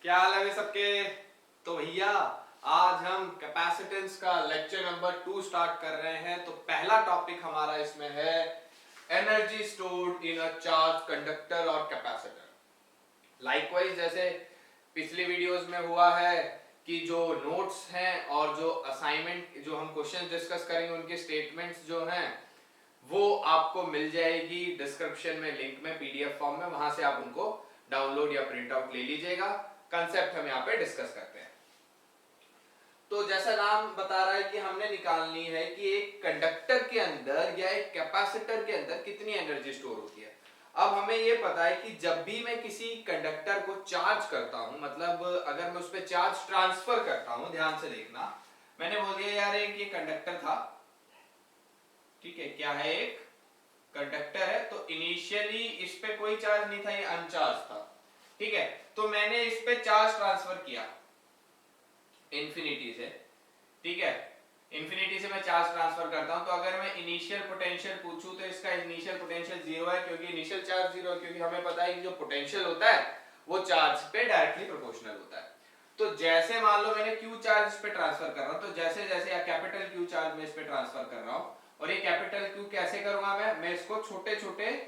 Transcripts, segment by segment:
क्या हाल है सबके। तो भैया आज हम कैपेसिटेंस का लेक्चर नंबर 2 स्टार्ट कर रहे हैं। तो पहला टॉपिक हमारा इसमें है energy stored in a charge conductor और कैपेसिटर। लाइकवाइज जैसे पिछली वीडियोस में हुआ है कि जो नोट्स हैं और जो असाइनमेंट जो हम क्वेश्चन डिस्कस करेंगे उनके स्टेटमेंट्स जो हैं वो आपको मिल जाएगी डिस्क्रिप्शन में, लिंक में, पीडीएफ फॉर्म में। वहां से आप उनको डाउनलोड या प्रिंट आउट ले लीजिएगा। कंसेप्ट हम यहाँ पे डिस्कस करते हैं। तो जैसा नाम बता रहा है कि हमने निकालनी है कि एक कंडक्टर के अंदर या एक कैपेसिटर के अंदर कितनी एनर्जी स्टोर होती है। अब हमें ये पता है कि जब भी मैं किसी कंडक्टर को चार्ज करता हूं, मतलब अगर मैं उस पर चार्ज ट्रांसफर करता हूं, ध्यान से देखना, मैंने बोल दिया यार एक ये कंडक्टर था, ठीक है, क्या है, एक कंडक्टर है। तो इनिशियली इस पे कोई चार्ज नहीं था, ये अनचार्ज था, ठीक है। तो मैंने इस पे चार्ज ट्रांसफर किया इंफिनिटी से, ठीक है, इंफिनिटी से मैं चार्ज ट्रांसफर करता हूं। तो अगर मैं इनिशियल पोटेंशियल पूछूं तो इसका इनिशियल पोटेंशियल 0 है, क्योंकि इनिशियल चार्ज 0 है, क्योंकि हमें पता है कि जो पोटेंशियल होता है वो चार्ज पे डायरेक्टली प्रोपोर्शनल होता है। तो जैसे मान लो मैंने क्यू चार्ज इस पे ट्रांसफर कर रहा हूं, तो जैसे जैसे या कैपिटल क्यू चार्ज में इस पे ट्रांसफर कर रहा हूं, और ये कैपिटल क्यू कैसे करूंगा मैं इसको छोटे छोटे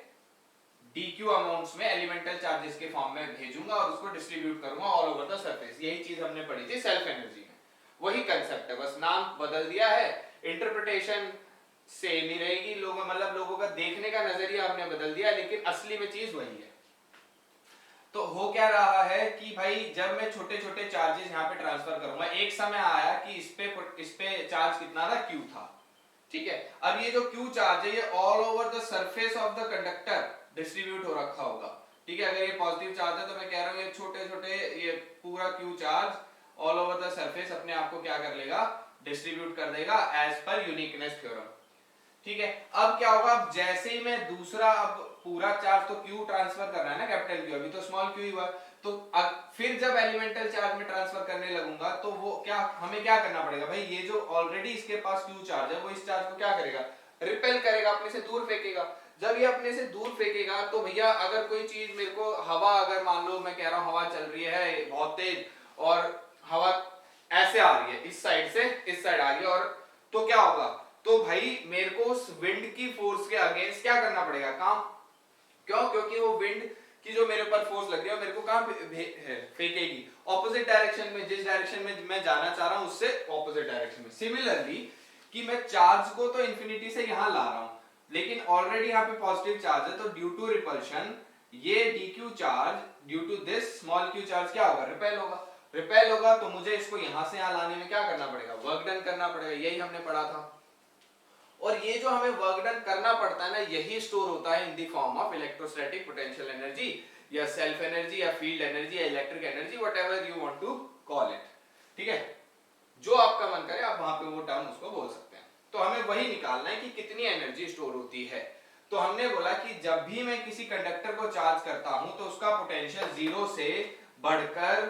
dq अमाउंट्स में एलिमेंटल चार्जेस के फॉर्म में भेजूंगा और उसको डिस्ट्रीब्यूट करूंगा ऑल ओवर द सरफेस। यही चीज हमने पढ़ी थी सेल्फ एनर्जी में, वही कंसेप्ट है, बस नाम बदल दिया है, इंटरप्रिटेशन सेम ही रहेगी, लोगों मतलब लोगों का देखने का नजरिया हमने बदल दिया, लेकिन असली में चीज वही है। तो हो क्या रहा है कि भाई जब मैं छोटे छोटे चार्जेस यहाँ पे ट्रांसफर करूंगा, एक समय आया कि इस पे चार्ज कितना था, क्यू था, ठीक है। अब ये जो क्यू चार्ज है ये all over the surface of the conductor distribute हो रखा होगा, ठीक है। अगर ये पॉजिटिव चार्ज है तो मैं कह रहा हूँ ये छोटे छोटे ये पूरा Q charge all over the surface अपने आप को क्या कर लेगा, डिस्ट्रीब्यूट कर देगा एज पर यूनिकनेस थ्योरम, ठीक है। अब क्या होगा, अब जैसे ही मैं दूसरा, अब पूरा चार्ज तो क्यू ट्रांसफर कर रहा है ना, कैपिटल क्यू, अभी तो स्मॉल क्यू ही हुआ, तो फिर जब एलिमेंटल चार्ज में ट्रांसफर करने लगूंगा तो वो क्या, हमें क्या करना पड़ेगा भाई, ये जो ऑलरेडी इसके पास क्यू चार्ज है वो इस चार्ज को क्या करेगा, रिपेल करेगा, अपने से दूर फेंकेगा। जब ये अपने से दूर फेंकेगा तो भैया अगर कोई चीज मेरे को, हवा, अगर मान लो मैं कह रहा हूं हवा चल रही है बहुत तेज और हवा ऐसे आ रही है, इस साइड से इस साइड आ रही है, और तो क्या होगा, तो भाई मेरे को उस विंड की फोर्स के अगेंस्ट क्या करना पड़ेगा, काम। क्यों? क्योंकि वो विंड की जो मेरे ऊपर फोर्स लग रही है मेरे को कहां फेंकेगी, ऑपोजिट डायरेक्शन में, जिस डायरेक्शन में मैं जाना चाह रहा हूं उससे ऑपोजिट डायरेक्शन में। सिमिलरली कि मैं चार्ज को तो इंफिनिटी से यहां ला रहा हूं, लेकिन ऑलरेडी यहां पे पॉजिटिव चार्ज है, तो ड्यू टू रिपल्शन ये dq charge due to this small q charge क्या होगा, रिपेल होगा। रिपेल होगा तो मुझे इसको यहां से यहां लाने में क्या करना पड़ेगा, वर्क डन करना पड़ेगा, यही हमने पढ़ा था। और ये जो हमें वर्क डन करना पड़ता है ना, यही स्टोर होता है in the form of electrostatic potential energy या सेल्फ एनर्जी या फील्ड एनर्जी या electric energy, whatever you want to call it, ठीक है। जो आपका मन करे आप वहां पे वो टर्म उसको बोल सकते हैं। तो हमें वही निकालना है कि कितनी एनर्जी स्टोर होती है। तो हमने बोला कि जब भी मैं किसी कंडक्टर को चार्ज करता हूं तो उसका पोटेंशियल 0 से बढ़कर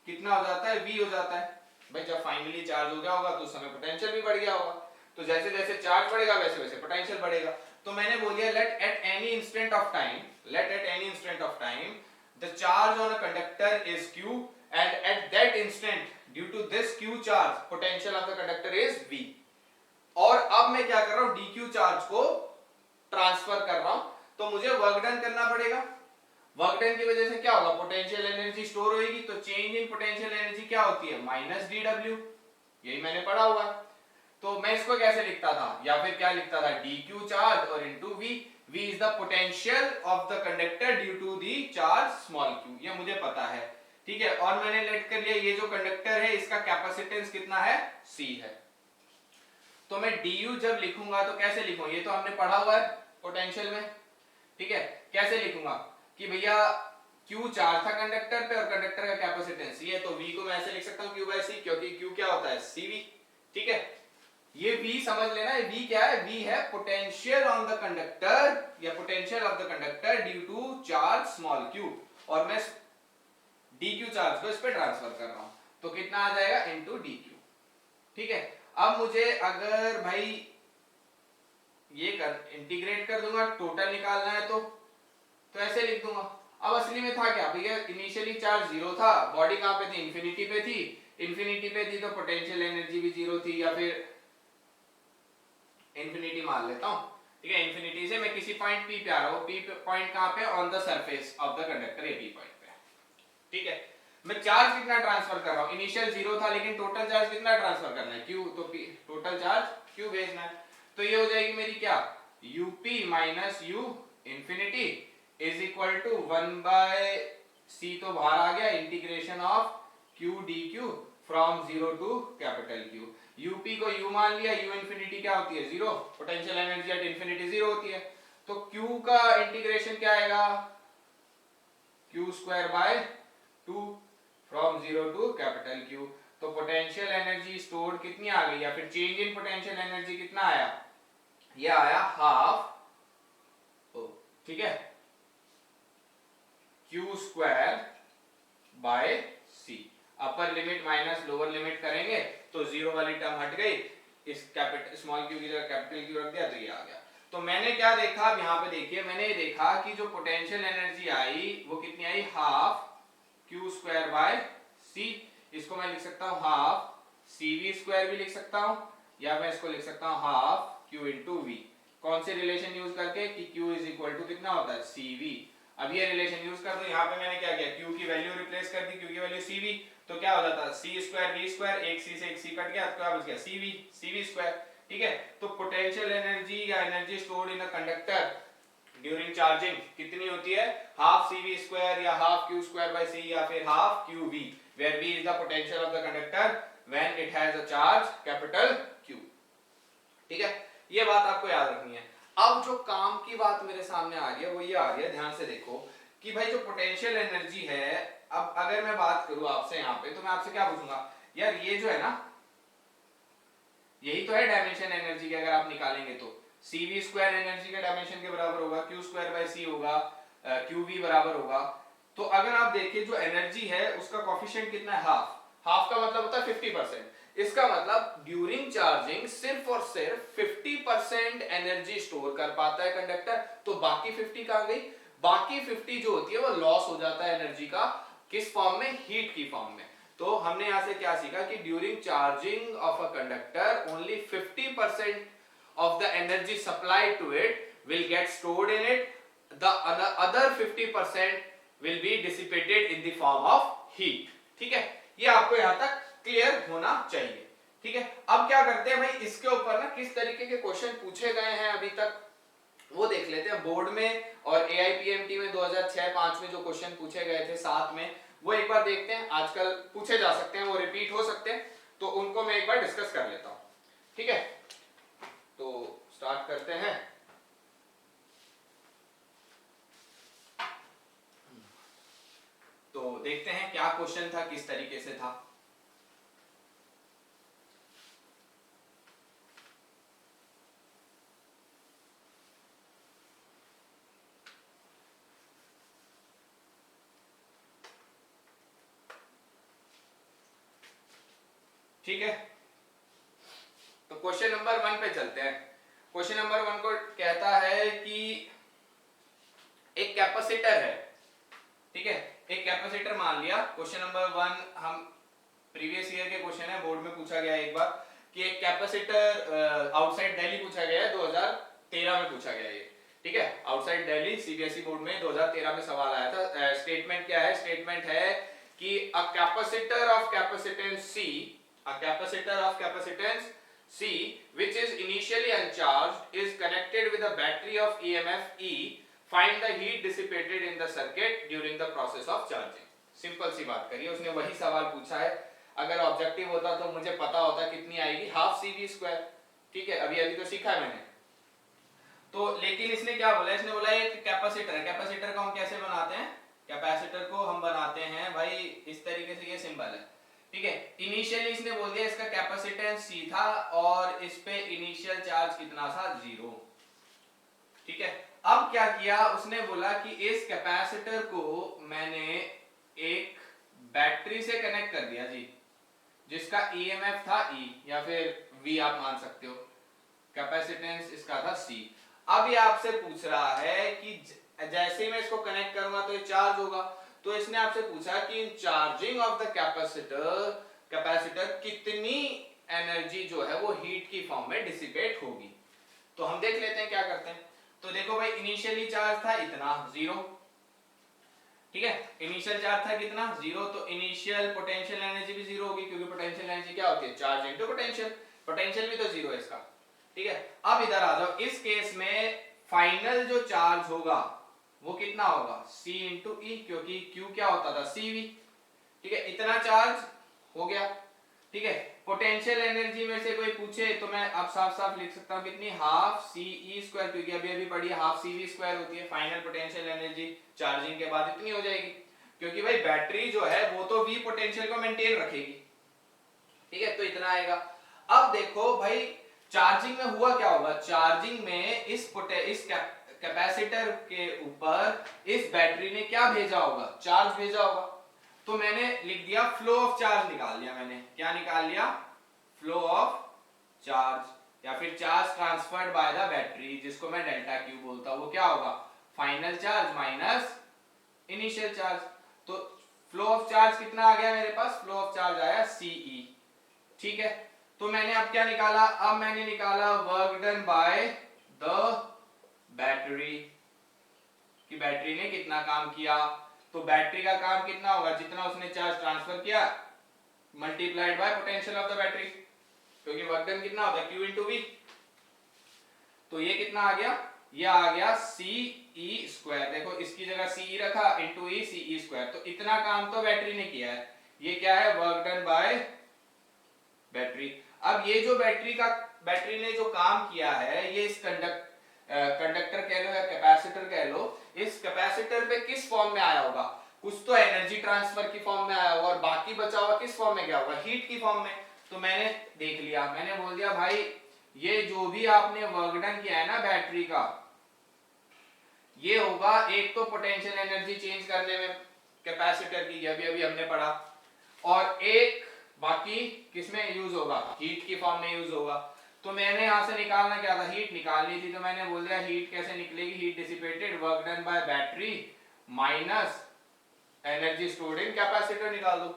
कितना हो जाता है, v हो जाता है। भाई जब फाइनली चार्ज हो गया होगा तो उस समय पोटेंशियल भी बढ़ गया होगा, तो जैसे जैसे चार्ज बढ़ेगा वैसे वैसे पोटेंशियल बढ़ेगा। तो मैंने बोल दिया let at any instant of time, let at any instant of time the charge on a conductor is q and at that instant due to this q charge potential of the conductor is v। और अब मैं क्या कर रहा हूं, dq charge को transfer कर रहा हूं, तो मुझे वर्क डन करना पड़ेगा। वर्क डन की वजह से क्या होगा, पोटेंशियल एनर्जी स्टोर होगी, तो चेंज इन पोटेंशियल एनर्जी क्या होती है, माइनस dw, यही मैंने पढ़ा हुआ है। तो मैं इसको कैसे लिखता था, या फिर क्या लिखता था, dq चार्ज और into v, v is the potential of the conductor due to the charge small q, ये मुझे पता है, ठीक है। और मैंने लेट कर लिया ये जो कंडक्टर है इसका कैपेसिटेंस कितना है, c है। तो मैं du जब लिखूंगा तो कैसे लिखूं, ये तो हमने पढ़ा हुआ है पोटेंशियल में, ठीक है। कैसे लिखूंगा कि भैया q चार्ज था कंडक्टर पे और कंडक्टर का कैपेसिटेंस c है, तो v को मैं ऐसे लिख सकता हूं q बाय c, क्योंकि q क्या होता है, cv, ठीक है। ये v समझ लेना, ये v क्या है, v है पोटेंशियल ऑन द कंडक्टर या potential of the conductor due to charge small q, और मैं dq चार्ज को इस पे ट्रांसफर कर रहा हूं, तो कितना आ जाएगा, इनटू dq, ठीक है। अब मुझे अगर भाई ये कर इंटीग्रेट कर दूंगा, टोटल निकालना है तो ऐसे लिख दूंगा। अब असली में था क्या भैया, इनिशियली चार्ज जीरो था, बॉडी कहां पे थी, इंफिनिटी पे थी, इंफिनिटी पे थी तो पोटेंशियल एनर्जी भी जीरो थी, या फिर इंफिनिटी मान लेता हूं, ठीक है, इंफिनिटी से मैं किसी पॉइंट पी पे आ रहा हूं, पी पॉइंट कहां पे, on the surface of the conductor, A P point पे, ठीक है। मैं चार्ज कितना ट्रांसफर कर रहा हूं, इनिशियल जीरो था लेकिन टोटल चार्ज कितना ट्रांसफर करना है, क्यू, तो टोटल चार्ज क्यू भेजना है, तो ये हो जाएगी मेरी क्या, UP minus U infinity is equal to 1/c, तो बाहर आ गया, integration of Q D Q from zero to capital Q, UP को यू मान लिया, यू इंफिनिटी क्या होती है, zero, potential energy at infinity zero होती है, तो क्यू का इंटीग्रेशन क्या आएगा, Q square by 2 from zero to capital Q, तो पोटेंशियल एनर्जी स्टोर्ड कितनी आ गई, या फिर चेंज इन पोटेंशियल एनर्जी कितना आया, ये आया हाफ, ठीक है, Q square by C, upper limit minus lower limit करेंगे तो जीरो वाली टर्म हट गई, इस कैपिटल स्मॉल क्यू की जगह कैपिटल क्यू रख दिया तो ये आ गया। तो मैंने क्या देखा, अब यहाँ पे देखिए, मैंने ये देखा कि जो पोटेंशियल एनर्जी आई वो कितनी आई, हाफ क्यू स्क्वायर बाय सी, इसको मैं लिख सकता हूँ हाफ cv स्क्वायर भी लिख सकता हूँ, या मैं इसको लिख सकता हूँ हाफ q इंटू वी, कौन से रिलेशन यूज करके कि q इज इक्वल टू कितना होता है cv, अब ये रिलेशन यूज कर दो, यहाँ पे मैंने क्या किया, q की वैल्यू रिप्लेस कर दी, q की वैल्यू cv, तो क्या हो जाता c स्क्वायर v स्क्वायर, एक c से एक c कट गया, तो क्या बच गया cv स्क्वायर, ठीक है। तो पोटेंशियल एनर्जी या energy stored in a conductor during charging कितनी होती है, हाफ cv स्क्वायर या half q square by c, या फिर half qv, where v is the potential of the conductor when it has a charge capital Q, ठीक है, ये बात आपको याद रखनी है। अब जो काम की बात मेरे सामने आ रही है वो ये आ रही है, ध्यान से देखो कि भाई जो पोटेंशियल एनर्जी है, अब अगर मैं बात करूं आपसे यहाँ पे, तो मैं आपसे क्या पूछूंगा, यार ये जो है ना, यही तो है डायमेंशन एनर्जी की, अगर आप निकालेंगे तो cv स्क्वायर एनर्जी के डायमेंशन के बराबर होगा, q स्क्वायर बाय c होगा, qv बराबर होगा, तो अगर आप देखिए जो एनर्जी है उसका कोफिशिएंट कितना है, हाफ, हाफ का मतलब होता है 50%, इसका मतलब ड्यूरिंग चार्जिंग सिर्फ और सिर्फ 50% एनर्जी स्टोर कर पाता है कंडक्टर, तो बाकी 50 कहां गई, बाकी 50 जो होती है वो लॉस हो जाता है एनर्जी का, किस फॉर्म में, हीट की फॉर्म में। तो हमने यहां से क्या सीखा कि during charging of a conductor only 50% of the energy supplied to it will get stored in it, the other 50% will be dissipated in the form of heat, ठीक है, ये आपको यहां तक क्लियर होना चाहिए, ठीक है। अब क्या करते हैं भाई, इसके ऊपर ना किस तरीके के क्वेश्चन पूछे गए हैं अभी तक वो देख लेते हैं, बोर्ड में और AIPMT में 2006-5 में जो क्वेश्चन पूछे गए थे 7 में, वो एक बार देखते हैं, आजकल पूछे जा सकते हैं, वो रिपीट हो सकते हैं, तो उनको मैं एक बार डिस्कस कर लेता हूं, ठीक है। तो स्टार्ट करते हैं, तो देखते हैं क्या क्वेश्चन था, किस तरीके से था। ठीक है, तो क्वेश्चन नंबर 1 पे चलते हैं। क्वेश्चन नंबर 1 को कहता है कि एक कैपेसिटर है, ठीक है, एक कैपेसिटर मान लिया। क्वेश्चन नंबर 1 हम प्रीवियस ईयर के क्वेश्चन है, बोर्ड में पूछा गया एक बार कि एक कैपेसिटर आउटसाइड दिल्ली पूछा गया है, 2013 में पूछा गया है, ठीक है, आउटसाइड दिल्ली सीबीएसई बोर्ड में 2013 में सवाल आया था। स्टेटमेंट क्या है, स्टेटमेंट है कि a capacitor of capacitance C, a capacitor of capacitance C which is initially uncharged is connected with a battery of EMF E, find the heat dissipated in the circuit during the process of charging। Simple सी बात करिए, उसने वही सवाल पूछा है, अगर objective होता तो मुझे पता होता कितनी आएगी, हाफ cv स्क्वायर, ठीक है, अभी अभी तो सीखा है मैंने। तो लेकिन इसने क्या बोला, इसने बोला एक कैपेसिटर है, कैपेसिटर को हम कैसे बनाते हैं, कैपेसिटर को हम बनाते हैं भाई इस तरीके से, ये सिंबल है, ठीक है। इनिशियली इसने बोल दिया इसका कैपेसिटेंस C था और इस पे इनिशियल चार्ज कितना था, 0, ठीक है। अब क्या किया उसने, बोला कि इस कैपेसिटर को मैंने एक बैटरी से कनेक्ट कर दिया जी, जिसका EMF था E या फिर V आप मान सकते हो, कैपेसिटेंस इसका था C। अब ये आपसे पूछ रहा है कि जैसे ही मैं इसको कनेक्ट करूंगा तो ये चार्ज होगा। तो इसने आपसे पूछा कि इन चार्जिंग ऑफ द कैपेसिटर कितनी एनर्जी जो है वो हीट की फॉर्म में डिसिपेट होगी। तो हम देख लेते हैं क्या करते हैं। तो देखो भाई इनिशियली चार्ज था इतना 0, ठीक है, इनिशियल चार्ज था कितना 0, तो इनिशियल पोटेंशियल एनर्जी भी 0 होगी क्योंकि पोटेंशियल एनर्जी क्या होती है, चार्ज इनटू पोटेंशियल, पोटेंशियल भी तो 0 है इसका, ठीक है। अब इधर आ जाओ, इस केस में फाइनल जो चार्ज होगा वो कितना होगा C इंटू ई, क्योंकि Q क्या होता था CV, ठीक है, इतना चार्ज हो गया, ठीक है। पोटेंशियल एनर्जी में से कोई पूछे तो मैं अब साफ साफ लिख सकता हूं कितनी, हाफ CE स्क्वायर, क्योंकि अभी अभी पढ़ी हाफ CV स्क्वायर होती है फाइनल पोटेंशियल एनर्जी चार्जिंग के बाद इतनी हो जाएगी, क्योंकि भाई बैटरी जो है वो तो V पोटेंशियल को मेंटेन रखेगी, ठीक है, तो इतना आएगा। अब देखो भाई चार्जिंग में हुआ क्या होगा, चार्जिंग में इस कैपेसिटर के ऊपर इस बैटरी ने क्या भेजा होगा, चार्ज भेजा होगा। तो मैंने लिख दिया फ्लो ऑफ चार्ज, निकाल लिया मैंने, क्या निकाल लिया, फ्लो ऑफ चार्ज, या फिर charge transferred by the battery, जिसको मैं डेल्टा क्यू बोलता हूं, वो क्या होगा, final charge minus initial charge. तो फ्लो ऑफ चार्ज कितना आ गया मेरे पास, फ्लो ऑफ चार्ज आया CE, ठीक है। तो मैंने अब क्या निकाला, अब मैंने निकाला work done by the battery, कि बैटरी ने कितना काम किया। तो बैटरी का काम कितना होगा, जितना उसने चार्ज ट्रांसफर किया multiplied by potential of the battery, क्योंकि वर्क डन कितना होता है Q इंटू V। तो ये कितना आ गया, ये आ गया CE स्क्वायर, देखो इसकी जगह CE रखा इंटू E CE स्क्वायर, तो इतना काम तो बैटरी ने किया है, ये क्या है, वर्क डन बाय बैटरी। अब ये जो बैटरी ने जो काम किया है, ये इस कंडक्टर कह लो या कैपेसिटर कह लो, इस कैपेसिटर पे किस फॉर्म में आया होगा, कुछ तो एनर्जी ट्रांसफर की फॉर्म में आया होगा, और बाकी बचा हुआ किस फॉर्म में गया होगा, हीट की फॉर्म में। तो मैंने देख लिया, मैंने बोल दिया भाई ये जो भी आपने वर्क डन किया है ना बैटरी का, ये होगा एक तो पोटेंशियल एनर्जी चेंज करने में कैपेसिटर की, अभी अभी हमने पढ़ा, और एक बाकी किसमें यूज होगा, हीट की फॉर्म में यूज होगा। तो मैंने यहां से निकालना क्या था, हीट निकालनी थी, तो मैंने बोल दिया हीट कैसे निकलेगी, heat dissipated work done by battery minus energy stored in capacitor निकाल दो।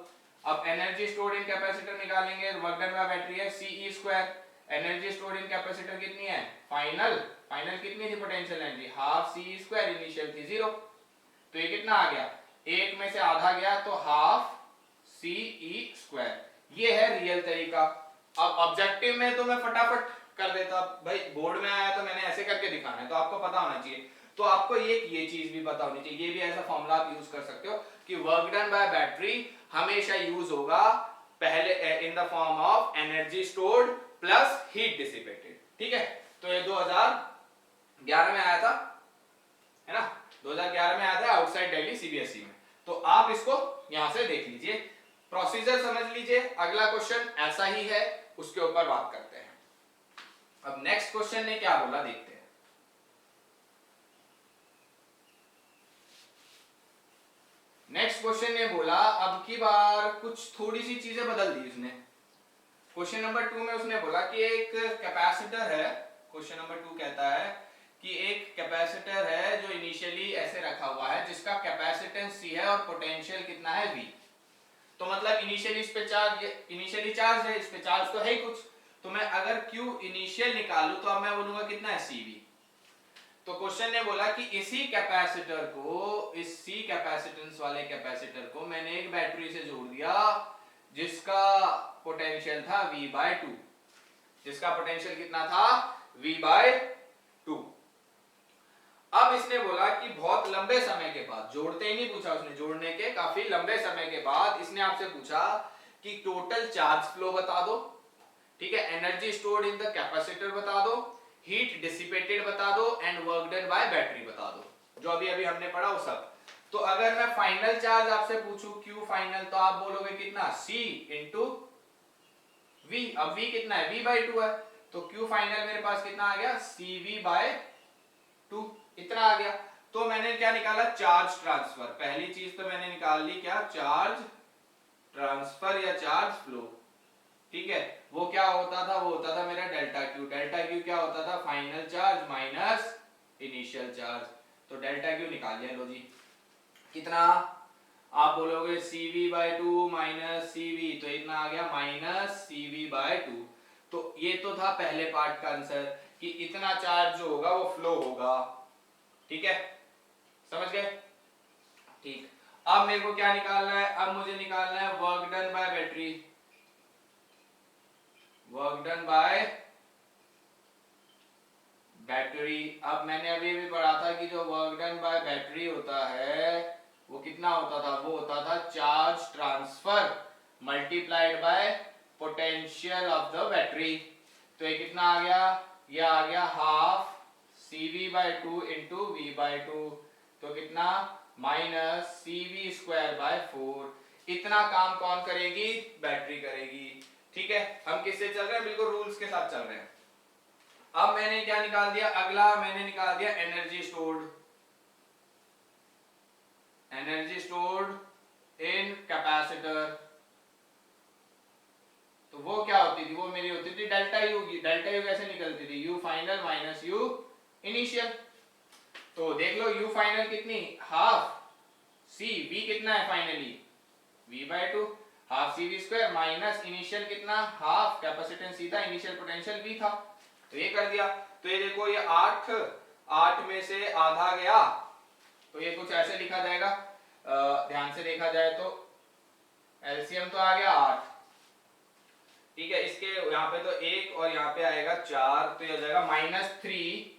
अब एनर्जी स्टोर्ड इन कैपेसिटर निकालेंगे, वर्क डन बाय बैटरी है CE square, energy stored in capacitor कितनी है, फाइनल कितनी थी potential energy, half CE square, initial थी 0, तो ये कितना आ गया, एक में से आधा गया तो हाफ CE स्क्वायर। ये है रियल तरीका। अब ऑब्जेक्टिव में तो मैं फटाफट कर देता, भाई बोर्ड में आया तो मैंने ऐसे करके दिखाना है, तो आपको पता होना चाहिए। तो आपको ये चीज भी पता होनी चाहिए, ये भी ऐसा फॉर्मूला आप यूज कर सकते हो कि वर्क डन बाय बैटरी हमेशा यूज होगा पहले इन the form of energy stored plus heat dissipated, ठीक है। तो ये 2011 में आया था, है ना, 2011 में आया था आउटसाइड दिल्ली CBSE में। तो आप इसको यहां से देख लीजिए, प्रोसीजर समझ लीजिए, अगला क्वेश्चन ऐसा ही है, उसके ऊपर बात करते हैं। अब नेक्स्ट क्वेश्चन ने क्या बोला देखते हैं। नेक्स्ट क्वेश्चन ने बोला, अब की बार कुछ थोड़ी सी चीजें बदल दी उसने। क्वेश्चन नंबर 2 में उसने बोला कि एक कैपेसिटर है, क्वेश्चन नंबर 2 कहता है कि एक कैपेसिटर है जो इनिशियली ऐसे रखा हुआ है, जिसका कैपेसिटेंस C है और पोटेंशियल कितना है V। तो मतलब इनिशियली इस पे चार्ज, इनिशियली चार्ज है, इस पे चार्ज तो है ही कुछ, तो मैं अगर Q इनिशियल निकालूं तो अब मैं बोलूंगा कितना है CV। तो क्वेश्चन ने बोला कि इसी कैपेसिटर को, इस C कैपेसिटेंस वाले कैपेसिटर को मैंने एक बैटरी से जोड़ दिया जिसका पोटेंशियल था V/2, जिसका पोटेंशियल कितना था V/2। अब इसने बोला कि बहुत लंबे समय के बाद, जोड़ते ही नहीं पूछा उसने, जोड़ने के काफी लंबे समय के बाद इसने आपसे पूछा कि टोटल चार्ज फ्लो बता दो, ठीक है, energy stored in the capacitor बता दो, हीट डिसिपेटेड बता दो, and work done by battery बता दो, जो अभी अभी हमने पढ़ा वो सब। तो अगर मैं फाइनल चार्ज आपसे पूछूं Q फाइनल, तो आप बोलोगे कितना, C इंटू V। अब V कितना है, V/2 है, तो Q फाइनल मेरे पास कितना आ गया, CV/2, इतना आ गया। तो मैंने क्या निकाला, चार्ज ट्रांसफर, पहली चीज तो मैंने निकाल ली क्या, चार्ज ट्रांसफर या चार्ज फ्लो, ठीक है। वो क्या होता था, वो होता था मेरा डेल्टा Q। डेल्टा Q क्या होता था, final charge minus initial charge. तो डेल्टा क्यू निकाल लिया। लो जी, कितना आप बोलोगे CV/2 माइनस CV, तो इतना आ गया माइनस CV/2। तो ये तो था पहले पार्ट का आंसर कि इतना चार्ज जो होगा वो फ्लो होगा। ठीक है, समझ गए? ठीक, अब मेरे को क्या निकालना है? अब मुझे निकालना है work done by battery. Work done by battery. अब मैंने अभी भी पढ़ा था कि जो वर्क डन बाय बैटरी होता है वो कितना होता था? वो होता था charge transfer multiplied by potential of the battery. तो ये कितना आ गया? ये आ गया हाफ CV/2 इंटू V/2। तो कितना? Minus CV²/4। इतना काम कौन करेगी? बैटरी करेगी। ठीक है, हम किससे चल रहे हैं? बिल्कुल रूल्स के साथ चल रहे हैं। अब मैंने क्या निकाल दिया? अगला मैंने निकाल दिया energy stored. Energy stored in capacitor. तो वो क्या होती थी? वो मेरी होती थी डेल्टा यू। डेल्टा यू कैसे निकलती थी? U final minus U initial. तो देख लो, यू फाइनल कितनी? Half C. वी कितना है finally? V/2। Half CV² minus initial कितना? हाफ कैपेसिटेंस सीधा इनिशियल पोटेंशियल V था। तो ये कर दिया। तो ये देखो, ये 8 में से आधा गया, तो ये कुछ ऐसे लिखा जाएगा। ध्यान से देखा जाए तो एलसीएम तो आ गया 8। ठीक है, इसके यहाँ पे तो 1 और यहाँ पे आएगा 4, तो ये हो जाएगा -3CV²।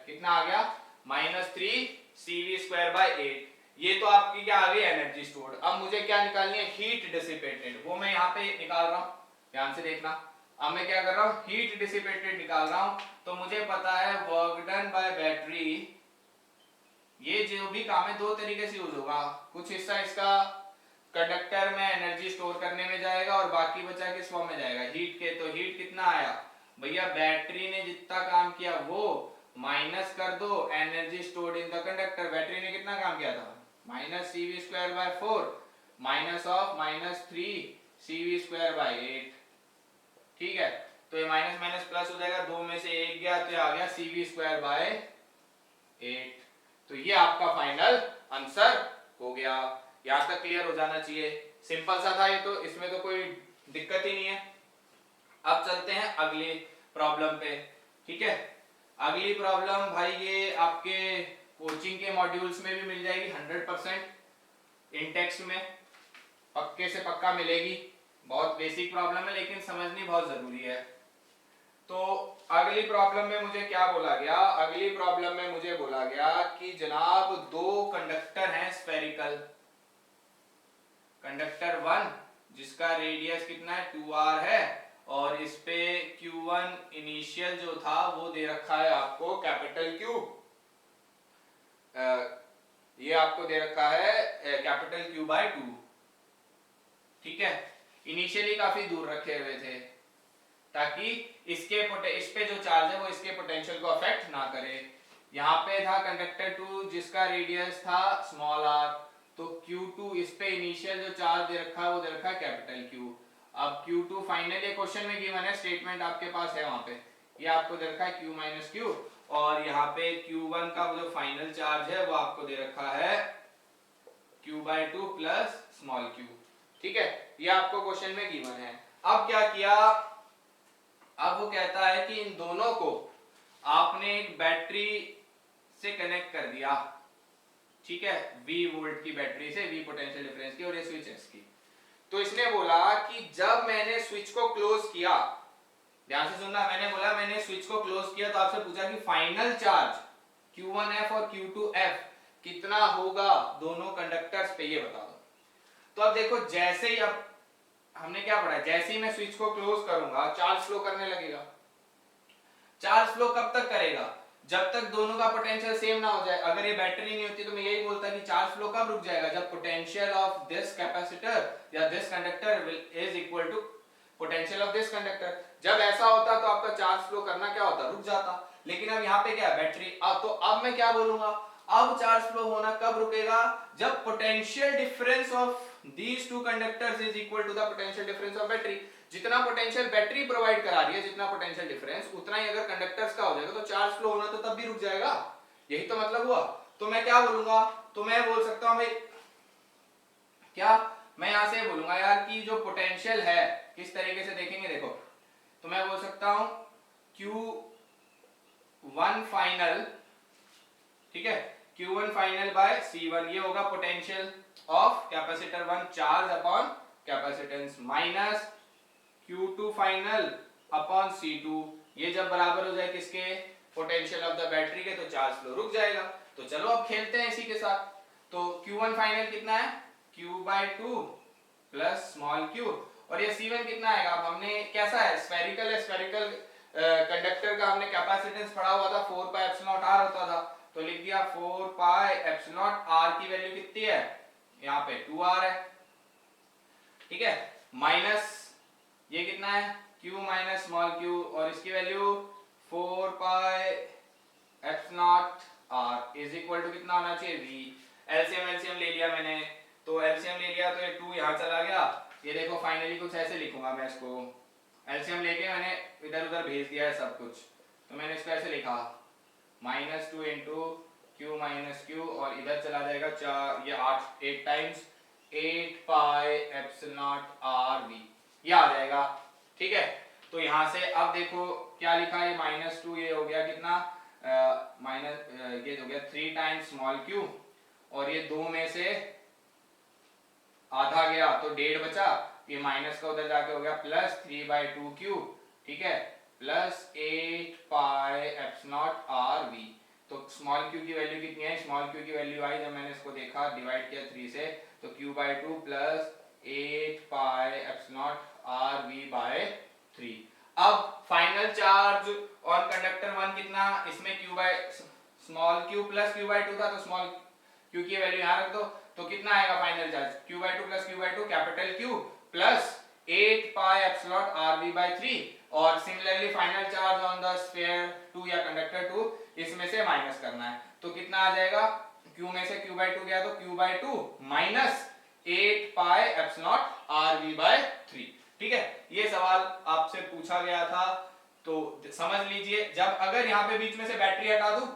कितना आ गया? -3CV²/8। ये तो आपकी क्या आ गई? Energy stored. अब मुझे क्या निकालनी है? Heat dissipated. वो मैं यहाँ पे निकाल रहा हूँ, ध्यान से देखना। अब मैं क्या कर रहा हूँ? हीट डिसिपेटेड निकाल रहा हूँ। तो मुझे पता है वर्क डन बाय बैटरी, ये जो भी काम है दो तरीके से यूज होगा। कुछ हिस्सा इसका कंडक्टर में एनर्जी स्टोर करने में जाएगा और बाकी बचा किस फॉर्म में जाएगा? हीट के। तो हीट कितना आया भैया? बैटरी ने जितना काम किया वो माइनस कर दो energy stored in the conductor. Battery ने कितना काम किया था? -CV²/4 minus of -3CV²/8। ठीक है, तो ये माइनस माइनस प्लस हो जाएगा, 2 में से 1 गया तो ये आ गया CV²/8। तो ये आपका फाइनल आंसर हो गया। यहां तक क्लियर हो जाना चाहिए। सिंपल सा था ये तो, इसमें तो कोई दिक्कत ही नहीं है। अब चलते हैं अगली प्रॉब्लम पे। ठीक है, अगली प्रॉब्लम भाई ये आपके कोचिंग के मॉड्यूल्स में भी मिल जाएगी 100%। इन टेक्स्ट में पक्के से पक्का मिलेगी। बहुत बेसिक प्रॉब्लम है लेकिन समझनी बहुत जरूरी है। तो अगली प्रॉब्लम में मुझे क्या बोला गया? अगली प्रॉब्लम में मुझे बोला गया कि जनाब दो कंडक्टर हैं स्फेरिकल। कंडक्टर 1 जिसका रेडियस कितना है? 2r है, और इस पे Q1 इनिशियल जो था वो दे रखा है आपको कैपिटल Q। ये आपको दे रखा है कैपिटल Q/2। ठीक है, इनिशियली काफी दूर रखे हुए थे ताकि इस पे जो चार्ज है वो इसके पोटेंशियल को अफेक्ट ना करे। यहाँ पे था कंडक्टर 2 जिसका रेडियस था स्मॉल r, तो Q2 इस पे इनिशियल जो चार्ज दे रखा है वो दे रखा है कैपिटल Q। अब Q2 फाइनली क्वेश्चन में गिवन है, स्टेटमेंट आपके पास है वहां पे, ये आपको दे रखा है Q-Q, और यहाँ पे Q1 का जो फाइनल चार्ज है वो आपको दे रखा है Q/2 प्लस स्मॉल q। ठीक है, ये आपको क्वेश्चन में गिवन है। अब क्या किया? अब वो कहता है कि इन दोनों को आपने एक बैटरी से कनेक्ट कर दिया। ठीक है, V वोल्ट की बैटरी से, V पोटेंशियल डिफरेंस की, और ये स्विच S की। तो इसने बोला कि जब मैंने स्विच को क्लोज किया, ध्यान से सुनना, मैंने बोला मैंने स्विच को क्लोज किया तो आपसे पूछा कि फाइनल चार्ज Q1F और Q2F कितना होगा दोनों कंडक्टर्स पे, ये बता दो। तो अब देखो, जैसे ही अब हमने क्या पढ़ा, जैसे ही मैं स्विच को क्लोज करूंगा चार्ज फ्लो करने लगेगा। चार्ज फ्लो कब तक करेगा? जब तक दोनों का पोटेंशियल सेम ना हो जाए। अगर ये बैटरी नहीं होती तो मैं यही बोलता कि चार्ज फ्लो कब रुक जाएगा? जब पोटेंशियल ऑफ दिस कैपेसिटर या this conductor is equal to potential of this conductor. जब ऐसा होता तो आपका चार्ज फ्लो करना क्या होता? रुक जाता। लेकिन अब यहाँ पे क्या है? बैटरी। तो अब मैं क्या बोलूंगा? अब चार्ज फ्लो होना कब रुकेगा? जब potential difference of these two conductors is equal to the potential difference of battery. जितना पोटेंशियल बैटरी प्रोवाइड करा रही है, जितना पोटेंशियल डिफरेंस, उतना ही अगर कंडक्टर्स का हो जाएगा तो चार्ज फ्लो होना तो तब भी रुक जाएगा। यही तो मतलब हुआ। तो मैं क्या बोलूंगा? तो मैं बोल सकता हूं भाई, क्या मैं यहां से बोलूंगा यार कि जो पोटेंशियल है, किस तरीके से देखेंगे देखो, तो मैं बोल सकता हूं Q1 फाइनल, ठीक है, Q1 फाइनल बाय C1, ये होगा potential of capacitor 1 charge upon capacitance, minus Q2 final upon C2, ये जब बराबर हो जाए किसके? पोटेंशियल ऑफ द बैटरी के, तो चार्ज फ्लो रुक जाएगा। तो चलो अब खेलते हैं इसी के साथ। तो Q1 फाइनल कितना है? Q/2 प्लस स्मॉल q, और ये C1 कितना आएगा? अब हमने कैसा है, स्फेरिकल है, स्फेरिकल कंडक्टर का हमने कैपेसिटेंस पढ़ा हुआ था, 4 पाई एप्सिलॉन r होता था, तो लिख दिया 4 पाई एप्सिलॉन r की वैल्यू कितनी है? यहाँ पे 2r है, ठीक है, माइनस ये कितना है? q माइनस स्मॉल q, और इसकी value 4 pi epsilon r is equal to कितना होना चाहिए? v। एलसीएम ले लिया मैंने, तो एलसीएम ले लिया तो ये 2 यहाँ चला गया, ये देखो फाइनली कुछ ऐसे लिखूंगा मैं इसको, एलसीएम लेके मैंने इधर उधर भेज दिया है सब कुछ, तो मैंने इसको ऐसे लिखा -2 इंटू क्यू माइनस क्यू, और इधर चला जाएगा 4, ये 8 times 8 pi epsilon R V, ये आ जाएगा, ठीक है। तो यहाँ से अब देखो क्या लिखा है, -2, ये हो गया कितना, ये हो गया 3 टाइम्स स्मॉल क्यू, और ये 2 में से आधा गया तो 1.5 बचा, ये माइनस का उधर जाके हो गया +3/2 क्यू, ठीक है, plus 8 pi epsilon R V. तो स्मॉल क्यू की वैल्यू कितनी है? स्मॉल क्यू की वैल्यू आई जब मैंने इसको देखा, डिवाइड किया 3 से, तो q/2 plus 8 pi epsilon R V by 3। अब फाइनल चार्ज ऑन कंडक्टर 1 कितना? इसमें स्मॉल q प्लस q/2 था, तो स्मॉल q की वैल्यू यहाँ रख दो, तो कितना आएगा final charge? q/2 plus q/2 capital Q plus 8 pi epsilon rv by 3, और similarly final charge on the sphere 2 या कंडक्टर 2, इसमें से माइनस करना है, तो कितना आ जाएगा? q में से q/2 गया तो q/2 minus 8 pi epsilon rv by 3, ठीक है। ये सवाल आपसे पूछा गया था, तो समझ लीजिए, जब अगर यहाँ पे बीच में से बैटरी हटा दूं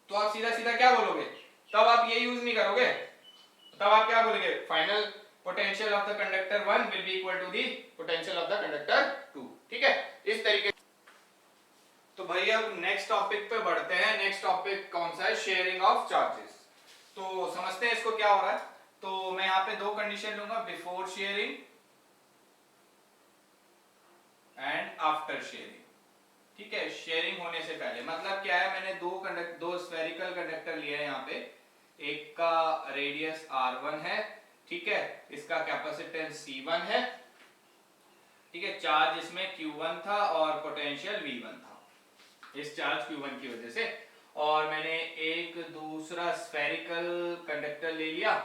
तो आप सीधा सीधा क्या बोलोगे? तब आप ये यूज नहीं करोगे, तब आप क्या बोलोगे? Final potential of the conductor 1 will be equal to the potential of the conductor 2, ठीक है, इस तरीके। तो भाई अब नेक्स्ट टॉपिक पे बढ़ते हैं। नेक्स्ट टॉपिक कौन सा है? Sharing of charges. तो समझते हैं इसको क्या हो रहा है। तो मैं यहाँ पे 2 कंडीशन लूंगा, before sharing and after sharing, ठीक है। शेयरिंग होने से पहले मतलब क्या है? मैंने दो स्फेरिकल कंडक्टर लिए हैं यहाँ पे, एक का रेडियस r1 है, ठीक है, इसका कैपेसिटेंस C1 है, ठीक है, चार्ज इसमें Q1 था और पोटेंशियल V1 था इस चार्ज Q1 की वजह से, और मैंने एक दूसरा स्फेरिकल कंडक्टर ले लिया,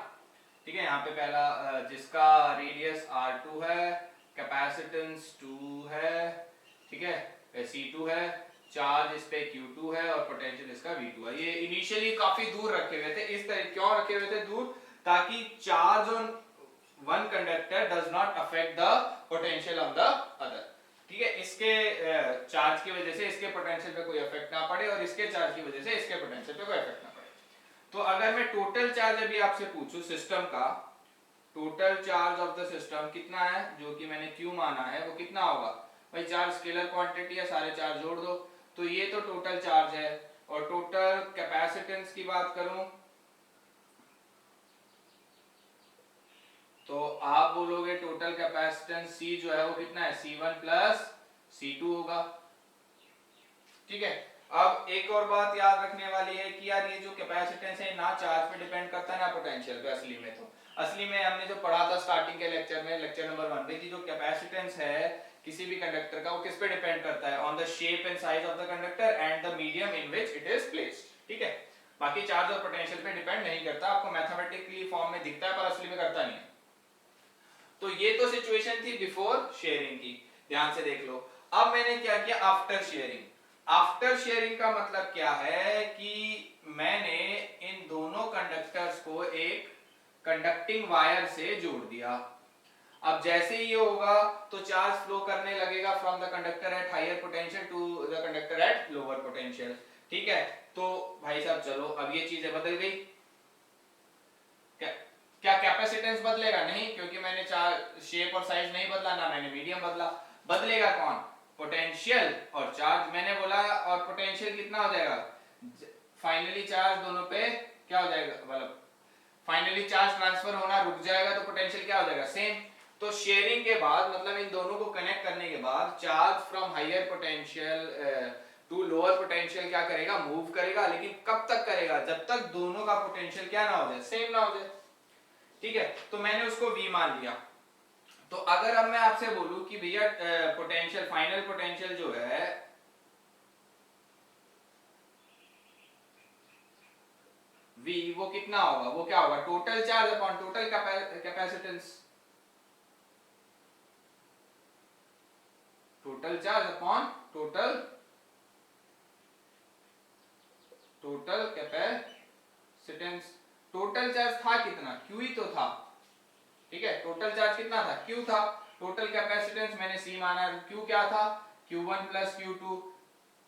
ठीक है, यहाँ पे पहला जिसका रेडियस R2 है, कैपेसिटेंस 2 है, ठीक है, C2 है, चार्ज इस पे Q2 है और पोटेंशियल इसका V2 है। ये इनिशियली काफी दूर रखे हुए थे, इस तरह क्यों रखे हुए थे दूर? ताकि charge on one conductor does not affect the potential of the other, ठीक है, इसके चार्ज की वजह से इसके पोटेंशियल पे कोई इफेक्ट ना पड़े और इसके चार्ज की वजह से इसके पोटेंशियल पे कोई इफेक्ट ना पड़े। तो अगर मैं टोटल चार्ज अभी आपसे पूछूं सिस्टम का, total charge of the system कितना है, जो कि मैंने Q माना है, वो कितना होगा? भाई चार्ज स्केलर क्वांटिटी है, सारे चार्ज जोड़ दो, तो ये तो टोटल चार्ज है। और टोटल कैपेसिटेंस की बात करूं तो आप बोलोगे टोटल कैपेसिटेंस C जो है वो कितना है? C1 प्लस C2 होगा, ठीक है। अब एक और बात याद रखने वाली है कि यार ये जो कैपेसिटेंस है ना चार्ज पे डिपेंड करता है ना पोटेंशियल पे। असली में हमने जो पढ़ा था स्टार्टिंग के लेक्चर में, लेक्चर नंबर 1 में, कि जो कैपेसिटेंस है किसी भी कंडक्टर का, वो किस पे डिपेंड करता है? On the shape and size of the conductor and the medium in which it is placed, ठीक है। बाकी चार्ज और पोटेंशियल पे डिपेंड नहीं करता, आपको मैथमेटिकली फॉर्म में दिखता है पर असली में करता नहीं है। तो ये तो सिचुएशन थी बिफोर शेयरिंग की, ध्यान से देख लो। अब मैंने क्या किया आफ्टर शेयरिंग। आफ्टर शेयरिंग का मतलब क्या है कि मैंने इन दोनों कंडक्टर्स को एक कंडक्टिंग वायर से जोड़ दिया। अब जैसे ही ये होगा तो चार्ज फ्लो करने लगेगा from the conductor at higher potential to the conductor at lower potential. ठीक है, तो भाई साहब चलो अब ये चीजें बदल गई। क्या क्या कैपेसिटेंस बदलेगा? नहीं, क्योंकि मैंने चार्ज शेप और साइज नहीं बदला, ना मैंने मीडियम बदला। बदलेगा कौन? पोटेंशियल और चार्ज। मैंने बोला और पोटेंशियल कितना हो जाएगा? फाइनली चार्ज दोनों पे क्या हो जाएगा, मतलब फाइनली चार्ज ट्रांसफर होना रुक जाएगा तो पोटेंशियल क्या हो जाएगा? सेम। तो शेयरिंग के बाद मतलब इन दोनों को कनेक्ट करने के बाद charge from higher potential to lower potential क्या करेगा? मूव करेगा। लेकिन कब तक करेगा? जब तक दोनों का पोटेंशियल क्या ना हो जाए? सेम ना हो जाए। ठीक है, तो मैंने उसको V मान लिया। तो अगर अब मैं आपसे बोलूं कि भैया पोटेंशियल, फाइनल पोटेंशियल जो है V, वो कितना होगा? वो क्या होगा? Total charge upon total capacitance. Total charge upon total capacitance. Total charge था कितना? Q ही तो था। ठीक है, टोटल चार्ज कितना था? Q था। टोटल कैपेसिटेंस मैंने C माना। Q क्या था? Q1 प्लस Q2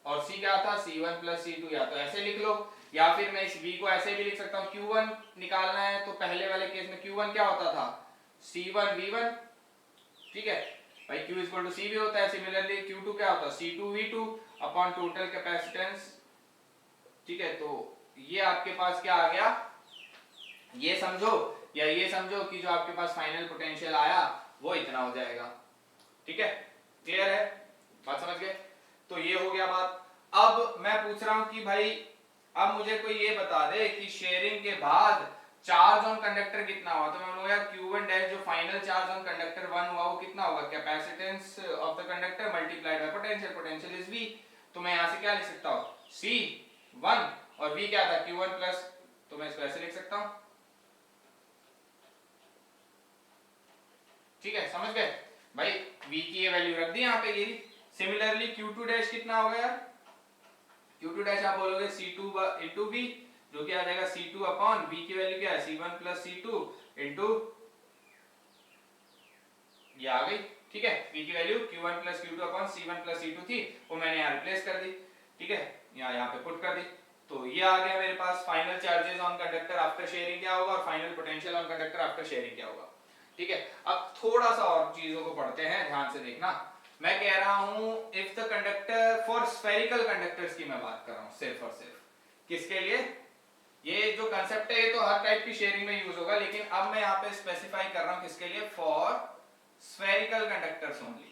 और C क्या था? C1 plus C2। या तो ऐसे लिख लो या फिर मैं इस V को ऐसे भी लिख सकता हूँ। Q1 निकालना है तो पहले वाले केस में Q1 क्या होता था? C1 V1। ठीक है भाई, Q इक्वल टू C भी होता है। सिमिलरली Q2 क्या होता है? C2 V2 upon total capacitance. ठीक है, तो ये आपके पास क्या आ गया? ये समझो या ये समझो कि जो आपके पास फाइनल पोटेंशियल आया वो इतना हो जाएगा। ठीक है, क्लियर है? बात समझ गए? तो ये हो गया बात। अब मैं पूछ रहा हूं कि भाई अब मुझे कोई ये बता दे कि शेयरिंग के बाद चार्ज ऑन कंडक्टर कितना हुआ। तो मैं बोलूंगा Q1 डैश जो फाइनल चार्ज ऑन कंडक्टर 1 हुआ वो कितना होगा? Capacitance of the conductor multiplied by potential. Potential is V। तो मैं यहां से क्या लिख सकता हूं? C1 और V क्या था? Q1 प्लस, तो मैं इसको ऐसे लिख सकता हूं। ठीक है, समझ गए भाई? V की ये वैल्यू रख दी यहाँ पे गिरी। सिमिलरली Q2 डैश कितना होगा यार? Q2 डैश आप बोलोगे C2 इंटू V, जो कि आ जाएगा C2 अपॉन V की वैल्यू क्या है? C1 प्लस C2 इंटू, ये आ गई। ठीक है, V की value Q1 plus Q2 upon C1 plus C2 थी, वो मैंने यहाँ रिप्लेस कर दी। ठीक है, यहाँ पे पुट कर दी। तो ये आ गया मेरे पास final charges on conductor after sharing क्या होगा और final potential on conductor after sharing क्या होगा। ठीक है, अब थोड़ा सा और चीजों को पढ़ते हैं, ध्यान से देखना। मैं कह रहा हूं if the conductor for spherical conductors की मैं बात कर रहा हूं, सिर्फ और सिर्फ किसके लिए? ये जो कंसेप्ट है ये तो हर टाइप की शेयरिंग में यूज होगा, लेकिन अब मैं यहाँ पे स्पेसिफाई कर रहा हूं किसके लिए? For spherical conductors only.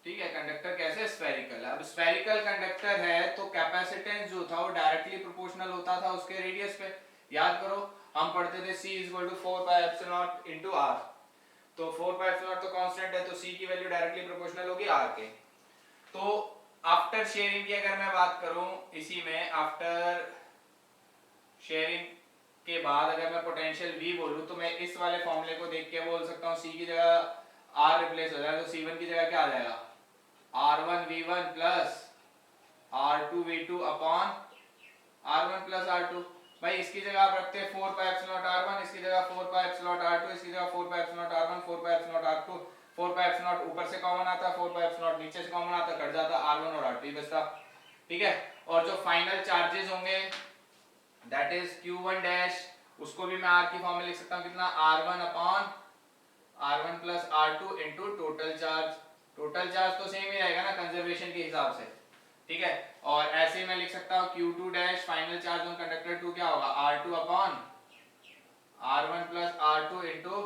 ठीक है, कंडक्टर कैसे? स्फेरिकल। अब स्फेरिकल कंडक्टर है तो कैपेसिटेंस जो था वो डायरेक्टली प्रोपोर्शनल होता था उसके रेडियस पे। याद करो, हम पढ़ते थे C equal to 4 pi epsilon into R। तो 4 पाई एप्सिलॉन तो कांस्टेंट है, तो C की वैल्यू डायरेक्टली प्रोपोर्शनल होगी R के। तो आफ्टर शेयरिंग की अगर मैं बात करूं, इसी में आफ्टर शेयरिंग के बाद अगर मैं पोटेंशियल V बोलूं तो मैं इस वाले फॉर्मूले को देख के बोल सकता हूं C की जगह R रिप्लेस हो जाएगा, तो C1 की जगह क्या आ जाएगा? R1 V1 plus R2 V2 upon R1 plus R2। भाई इसकी जगह आप रखते हैं 4 पाई एप्सिलॉन R1, इसकी जगह 4 पाई एप्सिलॉन R2, इसकी जगह 4 pi epsilon R1, 4 pi epsilon R2, 4 pi epsilon ऊपर से कॉमन आता, 4 पाई एप्सिलॉन नीचे से कॉमन आता, कट जाता, R1 और R2 बचता। ठीक है, और जो फाइनल चार्जेस होंगे दैट इज Q1 डैश, उसको भी मैं R की फॉर्म में लिख सकता हूं कितना? R1 upon R1 plus R2 into total charge. Total charge तो सेम ही रहेगा ना कंजर्वेशन के हिसाब से। ठीक है, और ऐसे ही मैं लिख सकता हूं Q2 dash final charge on conductor 2 क्या होगा? R2 upon R1 plus R2 into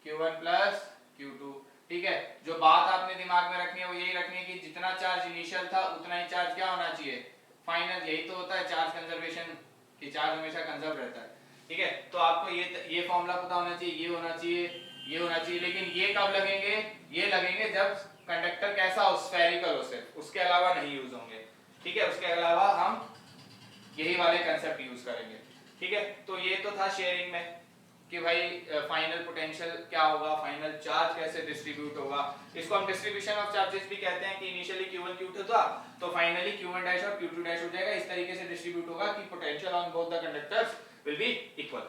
Q1 plus Q2। ठीक है, जो बात आपने दिमाग में रखनी है वो यही रखनी है कि जितना चार्ज इनिशियल था उतना ही चार्ज क्या होना चाहिए? फाइनल। यही तो होता है चार्ज कंजर्वेशन, कि चार्ज हमेशा कंजर्व रहता है। ठीक है, तो आपको ये फॉर्मूला पता होना चाहिए, ये होना चाहिए, ये होना चाहिए। लेकिन ये कब लगेंगे? ये लगेंगे जब कंडक्टर कैसा हो? स्फेरिकल हो सिर्फ, उसके अलावा नहीं यूज होंगे। ठीक है, उसके अलावा हम यही वाले कंसेप्ट यूज करेंगे। ठीक है, तो ये तो था शेयरिंग में। कि भाई फाइनल पोटेंशियल क्या होगा, फाइनल चार्ज कैसे डिस्ट्रीब्यूट होगा। इसको हम डिस्ट्रीब्यूशन ऑफ चार्जेस भी कहते हैं कि इनिशियली Q1 Q2 था तो फाइनली Q1 डैश और Q2 डैश हो जाएगा। इस तरीके से डिस्ट्रीब्यूट होगा कि potential on both the conductors will be equal.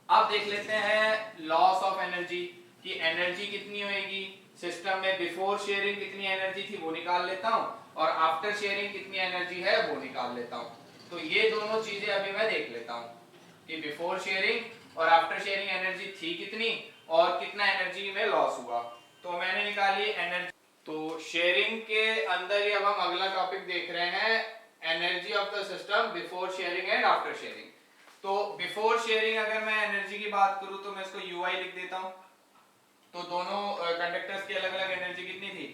अब देख लेते हैं लॉस ऑफ एनर्जी कि एनर्जी कितनी होएगी सिस्टम में। बिफोर शेयरिंग कितनी एनर्जी थी वो निकाल लेता हूं और आफ्टर शेयरिंग कितनी एनर्जी है वो निकाल लेता हूं। तो ये दोनों चीजें अभी मैं देख लेता हूं कि बिफोर शेयरिंग और आफ्टर शेयरिंग एनर्जी थी कितनी और कितना एनर्जी में लॉस हुआ। तो मैंने निकाली एनर्जी। तो शेयरिंग के अंदर ही अब हम अगला टॉपिक देख रहे हैं, energy of the system before sharing and after sharing. तो बिफोर शेयरिंग अगर मैं एनर्जी की बात करूं तो मैं इसको ui लिख देता हूं। तो दोनों कंडक्टर्स की अलग अलग एनर्जी कितनी थी,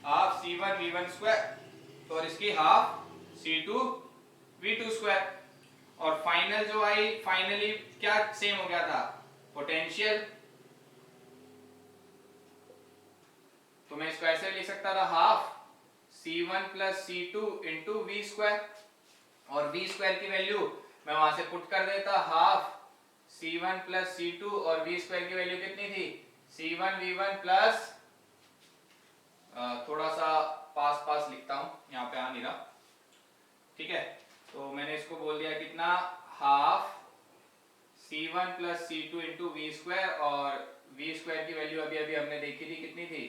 हाफ c1 v1 स्क्वायर और इसकी हाफ c2 v2 स्क्वायर। और फाइनल जो आई, फाइनली क्या सेम हो गया था, पोटेंशियल। तो मैं इसको ऐसे लिख सकता था half c1 plus c2 into V square और v स्क्वायर की वैल्यू मैं वहां से पुट कर देता, हाफ c1 प्लस c2 और v स्क्वायर की वैल्यू कितनी थी c1 v1 प्लस थोड़ा सा पास पास लिखता हूं, यहाँ पे आ नहीं रहा, ठीक है। तो मैंने इसको बोल दिया कितना, half c1 plus c2 into V square और v स्क्वायर की वैल्यू अभी अभी हमने देखी थी कितनी थी,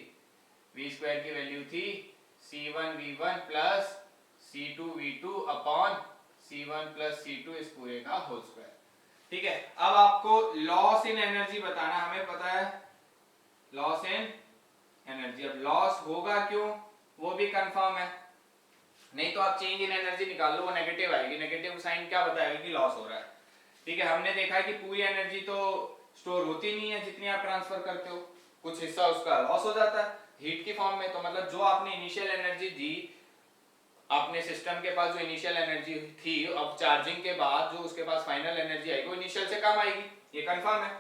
v स्क्वायर की वैल्यू थी c1 v1 plus c2 v2 upon c1 plus c2 इस पूरे का होल स्क्वायर। ठीक है, अब आपको लॉस इन एनर्जी बताना, हमें पता है लॉस इन एनर्जी। अब लॉस होगा क्यों वो भी कंफर्म है, नहीं तो आप चेंज इन एनर्जी निकाल लो वो नेगेटिव आएगी, नेगेटिव साइन क्या बताएगा कि लॉस हो रहा है। ठीक है, हमने देखा है कि पूरी एनर्जी तो स्टोर होती नहीं है जितनी आप ट्रांसफर करते हो, कुछ हिस्सा उसका लॉस हो जाता है हीट की फॉर्म में। तो मतलब जो आपने इनिशियल एनर्जी दी, आपने सिस्टम के पास जो इनिशियल एनर्जी थी, अब चार्जिंग के बाद जो उसके पास फाइनल एनर्जी आएगी वो इनिशियल से कम आएगी, ये कंफर्म है।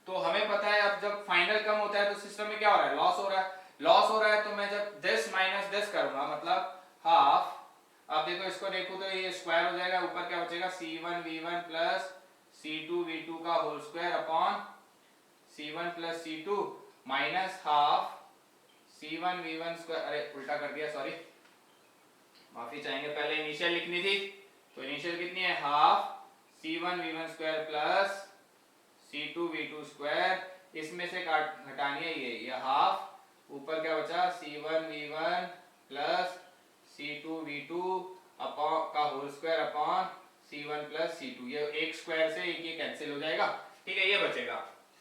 तो हमें पता है अब जब फाइनल कम होता है तो सिस्टम में क्या हो रहा है, लॉस हो रहा है। लॉस हो रहा है तो मैं जब 10 माइनस 10 करूंगा मतलब हाफ, अब देखो इसको देखो तो ये स्क्वायर हो जाएगा, ऊपर क्या बचेगा c1 v1 plus c2 v2 का whole square upon c1 plus c2 minus half c1 v1 square, अरे उल्टा कर दिया सॉरी, माफी चाहेंगे, पहले इनिशियल लिखनी थी। तो इनिशियल कितनी है, half c1 v1 square plus c2 v2 square, इसमें से घटानी है ये हाफ, ऊपर क्या बचा c1 v1 plus c2 v2 upon का whole square upon c1 plus c2, ये एक स्क्वायर से एक ये कैंसिल हो जाएगा। ठीक है, ये बचेगा।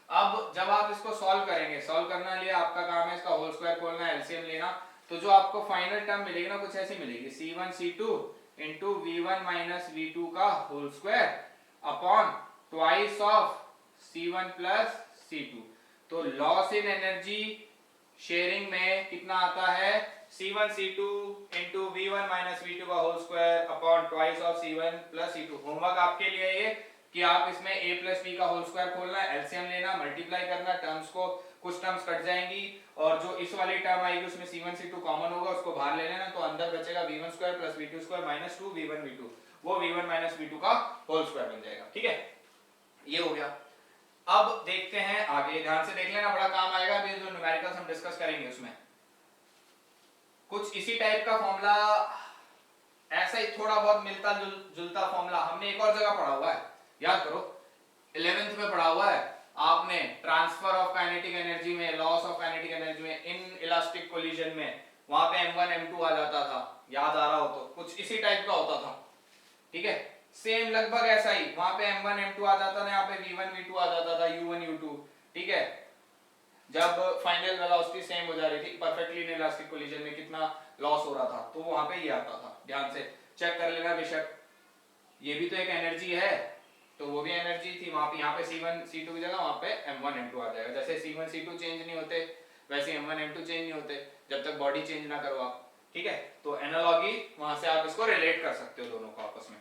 अब जब आप इसको सॉल्व करेंगे, सॉल्व करने लिए आपका काम है इसका होल स्क्वायर खोलना, एलसीएम लेना। तो जो आपको फाइनल टर्म मिलेगी ना कुछ ऐसी मिलेगी, c1 c2 into v1 minus v2 का whole square upon twice of c1 plus c2। तो लॉस इन एनर्जी शेयरिंग में कितना आता है, c1 c2 into v1 minus v2 का whole square upon twice of c1 plus c2। Homework आपके लिए ये कि आप इसमें a प्लस b का होल स्क्वायर खोलना है, एलसीएम लेना, मल्टीप्लाई करना, टर्म्स को कुछ टर्म्स कट जाएंगी और जो इस वाली टर्म आएगी उसमें c1 c2 कॉमन होगा, उसको बाहर ले लेना, तो अंदर बचेगा v1 square plus v2 square minus 2 v1 v2, वो v1 माइनस v2 का होल स्क्वायर बन जाएगा। ठीक है, ये हो गया। अब देखते हैं आगे, ध्यान से देख लेना, बड़ा काम आएगा अभी जो न्यूमेरिकल्स हम डिस्कस करेंगे उसमें। कुछ इसी टाइप का फॉर्मूला, ऐसा ही थोड़ा बहुत मिलता जुलता फॉर्मूला हमने एक और जगह पढ़ा हुआ है, याद करो 11th में पढ़ा हुआ है आपने, ट्रांसफर ऑफ काइनेटिक एनर्जी में, लॉस ऑफ काइनेटिक एनर्जी में, इन इलास्टिक कोलिजन में, वहां पे m1 m2 आ जाता था, याद आ रहा हो तो कुछ इसी टाइप का होता था। ठीक है, सेम लगभग ऐसा ही, वहां पे m1 m2 आ जाता था, यहाँ पे v1 v2 आ जाता था, u1 u2। ठीक है, जब फाइनल वेलोसिटी सेम हो जा रही थी, परफेक्टली इलास्टिक कोलिजन में कितना लॉस हो रहा था, तो वहां पे ये आता था, ध्यान से चेक कर लेना। बेशक ये भी तो एक एनर्जी है, तो वो भी एनर्जी थी वहां पे, यहाँ पे c1 c2 की जगह वहां पे m1 m2 आ जाएगा। जैसे c1 c2 चेंज नहीं होते वैसे m1 m2 चेंज नहीं होते जब तक बॉडी चेंज ना करो आप। ठीक है, तो एनालॉजी वहां से आप इसको रिलेट कर सकते हो दोनों को आपस में।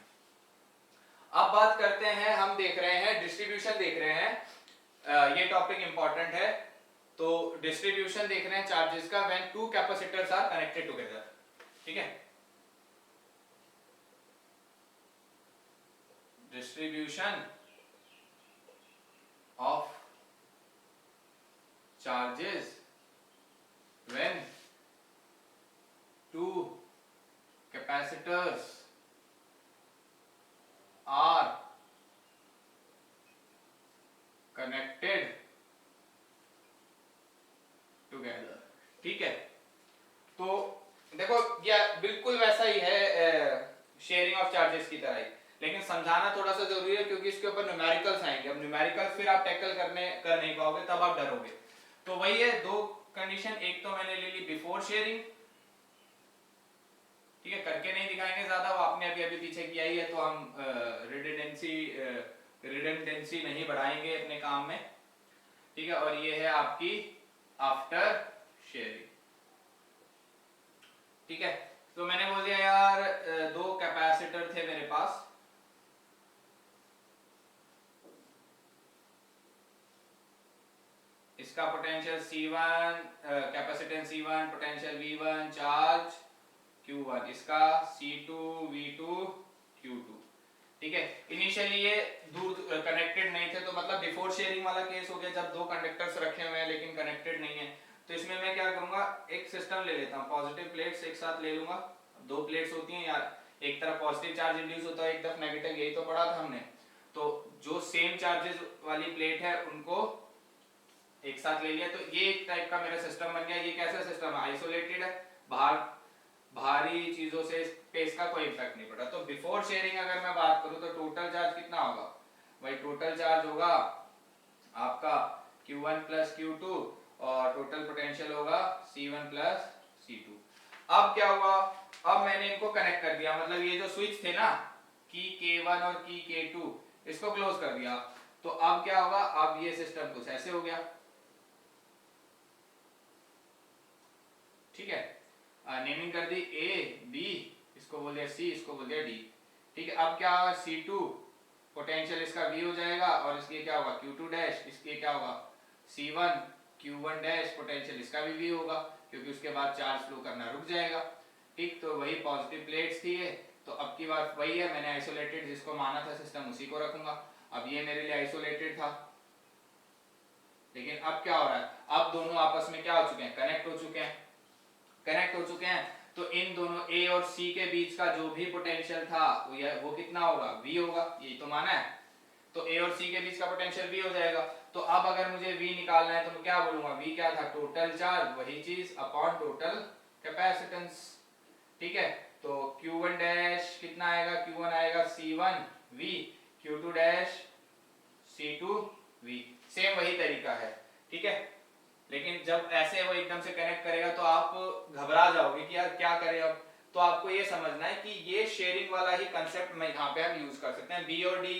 अब बात करते हैं, हम देख रहे हैं डिस्ट्रीब्यूशन देख रहे हैं, ये टॉपिक इंपॉर्टेंट है। तो डिस्ट्रीब्यूशन देख रहे हैं चार्जेस का when two capacitors are connected together. ठीक है, distribution of charges when two capacitors are connected together। ठीक है, तो देखो ये बिल्कुल वैसा ही है शेयरिंग ऑफ चार्जेस की तरह ही, लेकिन समझाना थोड़ा सा जरूरी है क्योंकि इसके ऊपर न्यूमेरिकल्स आएंगे। अब न्यूमेरिकल्स फिर आप टैकल कर नहीं पाओगे, तब आप डरोगे। तो वही है, दो कंडीशन, एक तो मैंने ले ली बिफोर शेयरिंग, ठीक है, करके नहीं दिखाएंगे ज्यादा, वो आपने अभी पीछे किया ही है, तो हम रिडंडेंसी नहीं बढ़ाएंगे अपने काम में, ठीक है। और ये है आपकी आफ्टर शेयरिंग, ठीक है। तो मैंने बोल दिया यार दो कैपेसिटर थे मेरे पास, इसका potential C1, capacitance C1, potential V1, charge Q1, इसका C2, V2, Q2, ठीक है। इनिशियली ये दूर कनेक्टेड नहीं थे, तो मतलब बिफोर शेयरिंग वाला केस हो गया, जब दो कंडक्टर्स रखे हुए हैं लेकिन कनेक्टेड नहीं है। तो इसमें मैं क्या करूंगा, एक सिस्टम ले लेता हूं, पॉजिटिव प्लेट्स एक साथ ले लूंगा, दो प्लेट्स होती हैं यार, एक तरफ पॉजिटिव चार्ज इंड्यूस होता है, एक तरफ नेगेटिव, यही तो पढ़ा था हमने। तो जो सेम चार्जेस वाली प्लेट है उनको एक साथ ले लिया, तो ये एक टाइप का मेरा सिस्टम बन गया। ये कैसा सिस्टम है, आइसोलेटेड है, बाहर भारी चीजों से स्पेस का कोई इफेक्ट नहीं पड़ा। तो बिफोर शेयरिंग अगर मैं बात करूं तो टोटल चार्ज कितना होगा भाई, टोटल चार्ज होगा आपका Q1 प्लस Q2 और टोटल पोटेंशियल होगा C1 प्लस C2। अब क्या हुआ, अब मैंने इनको कनेक्ट कर दिया, मतलब ये जो स्विच थे ना की K1 और की K2, इसको क्लोज कर दिया। तो अब क्या होगा, अब ये सिस्टम कुछ ऐसे हो गया, ठीक है। नेमिंग कर दी A B, इसको बोल दिया C, इसको बोल दिया D, ठीक है। अब क्या होगा, C2 पोटेंशियल इसका V हो जाएगा, और इसके क्या होगा Q2 डैश, इसके क्या होगा C1 Q1 डैश, पोटेंशियल इसका भी V होगा, क्योंकि उसके बाद चार्ज फ्लो करना रुक जाएगा, ठीक। तो वही पॉजिटिव प्लेट्स थी ये, तो अब की बात वही है, मैंने आइसोलेटेड जिसको माना था सिस्टम उसी को रखूंगा। अब ये मेरे लिए आइसोलेटेड था, लेकिन अब क्या हो रहा है, अब दोनों आपस में क्या हो चुके हैं, कनेक्ट हो चुके हैं, कनेक्ट हो चुके हैं। तो इन दोनों A और C के बीच का जो भी पोटेंशियल था वो कितना होगा, V होगा, ये तो माना है। तो A और C के बीच का पोटेंशियल V हो जाएगा। तो अब अगर मुझे V निकालना है तो मैं क्या बोलूंगा, V क्या था, टोटल चार्ज, वही चीज अपॉन टोटल कैपेसिटेंस, ठीक है। तो Q1 डैश कितना आएगा, Q1 आएगा C1 V, Q2 dash C2 V, same वही तरीका है, ठीक है। लेकिन जब ऐसे वो एकदम से कनेक्ट करेगा तो आप घबरा जाओगे कि यार क्या करें अब। तो आपको ये समझना है कि ये शेयरिंग वाला ही कंसेप्ट मैं यहाँ पे हम यूज कर सकते हैं। बी और डी